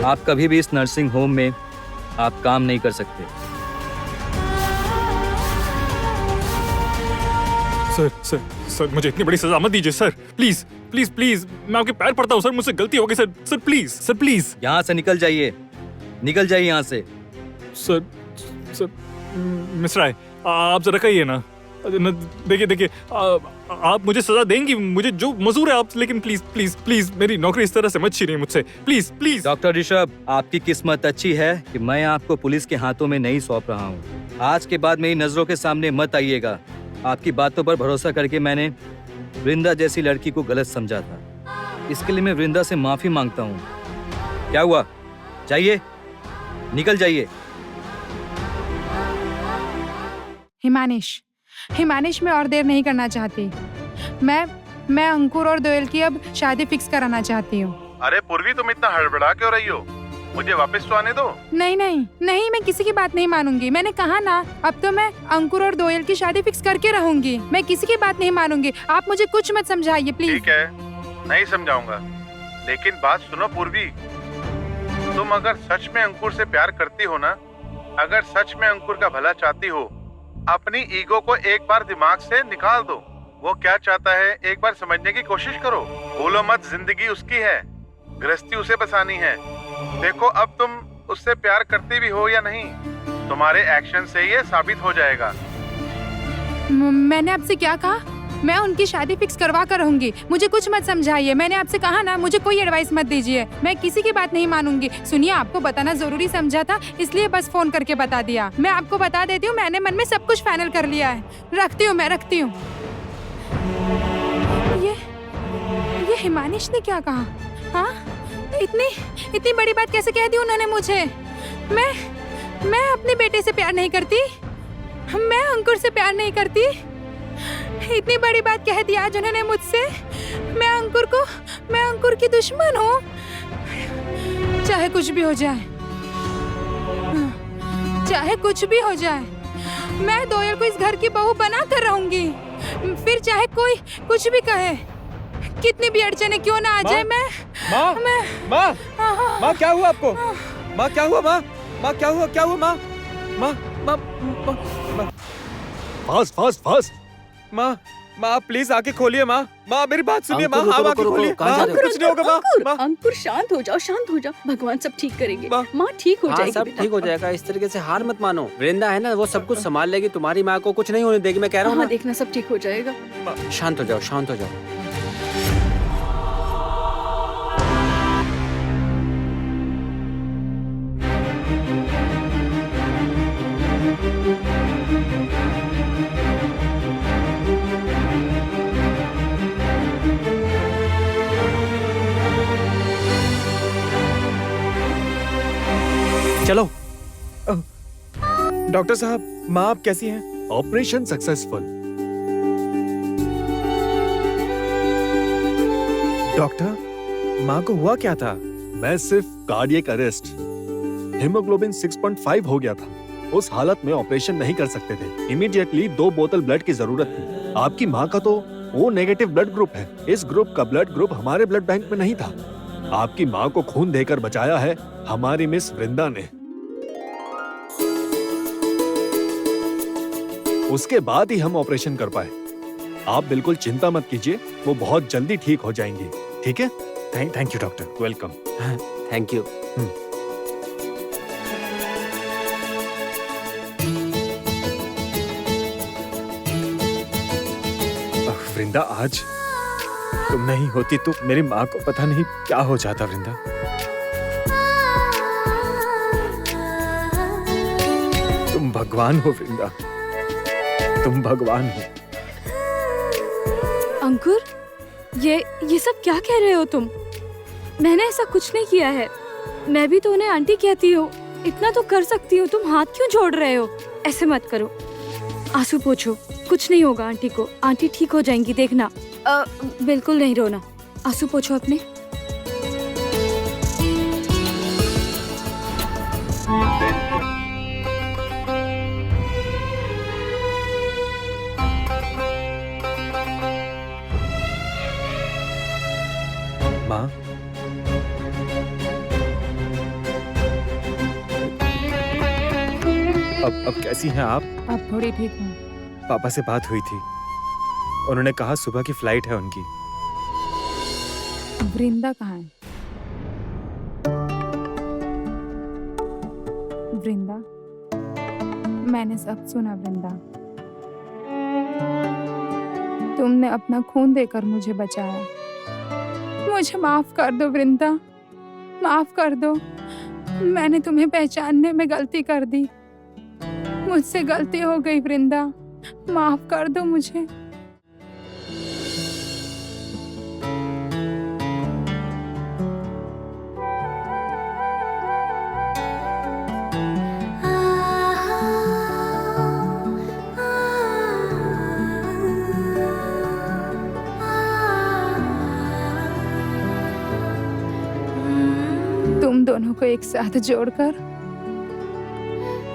आप कभी भी इस नर्सिंग होम में आप काम नहीं कर सकते।
सर मुझे इतनी बड़ी सजा मत दीजिए सर, प्लीज प्लीज प्लीज, मैं आपके पैर पड़ता हूँ सर, मुझसे गलती हो गई सर, प्लीज सर, प्लीज।
यहाँ से निकल जाइए। निकल जाइए यहाँ से।
सर मिस्टर राय, आप जरा कहिए ना। देखिए आप मुझे सजा देंगी, मुझे जो मंजूर है आप, लेकिन प्लीज प्लीज प्लीज मेरी नौकरी इस तरह से मत छीनिए मुझसे, प्लीज प्लीज।
डॉक्टर ऋषभ, आपकी किस्मत अच्छी है कि मैं आपको पुलिस के हाथों में नहीं सौंप रहा हूँ। आज के बाद मेरी नजरों के सामने मत आइएगा। आपकी बातों पर भरोसा करके मैंने वृंदा जैसी लड़की को गलत समझा था। इसके लिए मैं वृंदा से माफी मांगता हूँ। क्या हुआ? जाइए, निकल जाइए।
हिमानिश मैं और देर नहीं करना चाहती। मैं अंकुर और दोयल की अब शादी फिक्स कराना चाहती हूँ।
अरे पूर्वी, तुम इतना हड़बड़ा क्यों रही हो? मुझे वापस तो आने दो।
नहीं, मैं किसी की बात नहीं मानूंगी। मैंने कहा ना, अब तो मैं अंकुर और दोयल की शादी फिक्स करके रहूंगी। मैं किसी की बात नहीं मानूंगी। आप मुझे कुछ मत समझाइए प्लीज।
ठीक है, नहीं समझाऊंगा, लेकिन बात सुनो पूर्वी, तुम अगर सच में अंकुर से प्यार करती हो ना, अगर सच में अंकुर का भला चाहती हो, अपनी ईगो को एक बार दिमाग से निकाल दो। वो क्या चाहता है एक बार समझने की कोशिश करो। बोलो मत, जिंदगी उसकी है, गृहस्थी उसे बसानी है। देखो, अब तुम उससे प्यार करती भी हो या नहीं, तुम्हारे एक्शन से ये साबित हो जाएगा।
मैंने आपसे क्या कहा? मैं उनकी शादी फिक्स करवा कर रहूंगी। मुझे कुछ मत समझाइए। मैंने आपसे कहा ना, मुझे कोई एडवाइस मत दीजिए। मैं किसी की बात नहीं मानूंगी। सुनिए, आपको बताना जरूरी समझा था, इसलिए बस फोन करके बता दिया। मैं आपको बता देती हूँ, मैंने मन में सब कुछ फाइनल कर लिया है। रखती हूँ। ये हिमानिश ने क्या कहा? हाँ, इतनी बड़ी बात कैसे कह दी उन्होंने मुझे? मैं अपने बेटे से प्यार नहीं करती, मैं अंकुर से प्यार नहीं करती। इतनी बड़ी बात कह दी आज उन्होंने मुझसे। मैं अंकुर की दुश्मन हूँ। चाहे कुछ भी हो जाए, मैं दोयल को इस घर की बहू बना कर रहूंगी। फिर चाहे कोई कुछ भी कहे, कितनी भी अड़चने क्यों ना आ जाए।
माँ क्या हुआ आपको? माँ क्या हुआ? माँ क्या हुआ?
फास्ट
माँ प्लीज आके खोलिए। माँ मेरी बात सुनिए। माँ आके खोलिए। कुछ नहीं होगा।
अंकुर शांत हो जाओ। भगवान सब ठीक करेंगे। माँ ठीक हो जाएगी।
सब ठीक हो जाएगा। इस तरीके से हार मत मानो। वृंदा है ना, वो सब कुछ संभाल लेगी। तुम्हारी माँ को कुछ नहीं होने देगी, मैं कह रहा हूँ ना।
देखना सब ठीक हो जाएगा।
शांत हो जाओ।
चलो। डॉक्टर साहब, माँ आप कैसी हैं?
Operation successful.
डॉक्टर, माँ को हुआ क्या था?
मैं सिर्फ कार्डियक अरेस्ट, हीमोग्लोबिन 6.5 हो गया था। उस हालत में ऑपरेशन नहीं कर सकते थे। इमीडिएटली 2 बोतल ब्लड की जरूरत थी। आपकी माँ का तो O नेगेटिव ब्लड ग्रुप है। इस ग्रुप का ब्लड ग्रुप हमारे ब्लड बैंक में नहीं था। आपकी माँ को खून देकर बचाया है हमारी मिस वृंदा ने। उसके बाद ही हम ऑपरेशन कर पाए। आप बिल्कुल चिंता मत कीजिए, वो बहुत जल्दी ठीक हो जाएंगी। ठीक है?
Thank you doctor.
Welcome.
Thank you.
Vrinda, आज तुम नहीं होती तो मेरी माँ को पता नहीं क्या हो जाता। वृंदा, तुम भगवान हो। वृंदा, तुम भगवान हो।
अंकुर, ये सब क्या कह रहे हो तुम? मैंने ऐसा कुछ नहीं किया है। मैं भी तो उन्हें आंटी कहती हूँ। इतना तो कर सकती हूँ, तुम हाथ क्यों जोड़ रहे हो? ऐसे मत करो। आंसू पोंछो, कुछ नहीं होगा आंटी को। आंटी ठीक हो जाएंगी, देखना। बिल्कुल नहीं रोना। आंसू पोंछो अपने।
माँ, अब कैसी हैं आप?
अब थोड़ी ठीक हूँ।
पापा से बात हुई थी, उन्होंने कहा सुबह की फ्लाइट है उनकी।
वृंदा कहाँ है? वृंदा, मैंने सब सुना वृंदा। तुमने अपना खून देकर मुझे बचाया। मुझे माफ कर दो वृंदा, माफ कर दो। मैंने तुम्हें पहचानने में गलती कर दी। मुझसे गलती हो गई वृंदा, माफ कर दो मुझे। तुम दोनों को एक साथ जोड़कर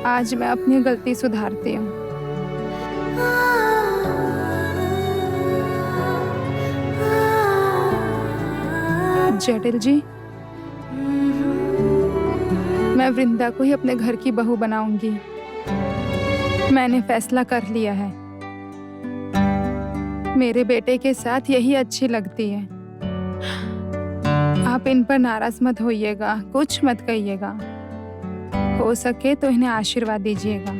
आज मैं अपनी गलती सुधारती हूँ। जटिल जी, मैं वृंदा को ही अपने घर की बहू बनाऊंगी। मैंने फैसला कर लिया है। मेरे बेटे के साथ यही अच्छी लगती है। आप इन पर नाराज मत होइएगा, कुछ मत कहिएगा। हो सके तो इन्हें आशीर्वाद दीजिएगा।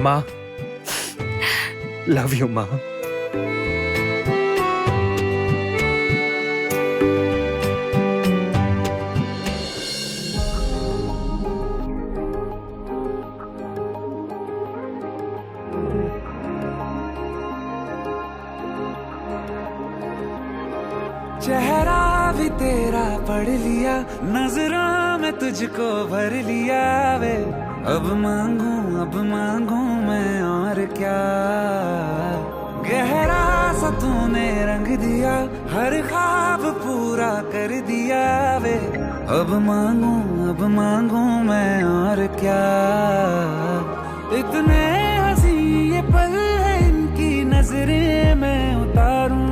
माँ, लव यू माँ।
चेहरा भी तेरा पढ़ लिया, नजरों में तुझको भर लिया वे। अब मांगू मैं और क्या। गहरा सा तूने रंग दिया, हर ख्वाब पूरा कर दिया वे। अब मांगू मैं और क्या। इतने हंसी ये पल है इनकी नजरें मैं उतारूं।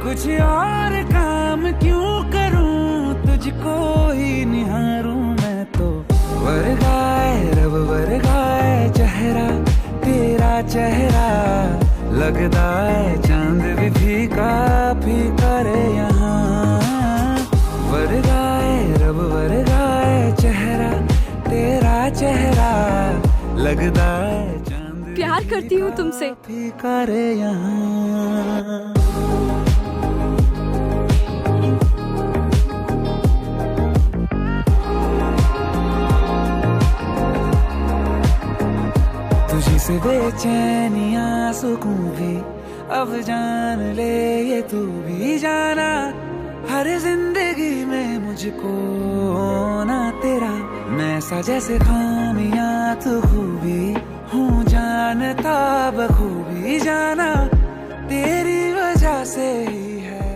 कुछ और काम क्यों करूं, तुझको ही निहारूं मैं तो। वर्गाए रब वर्गाए चेहरा, तेरा चेहरा लगता है चांद भी फीका फीका रे यहाँ। वर्गाए रब वर्गाए चेहरा, तेरा चेहरा लगता है चांद
प्यार करती हूँ तुमसे।
फीका रे यहाँ। तुझी से बेचैनियां सुकून भी अब जान ले ये तू भी जाना। हर जिंदगी में मुझको ना तेरा मैं सा जैसे खामियां तू खूबी हूँ जानता बखूबी जाना। तेरी वजह से ही है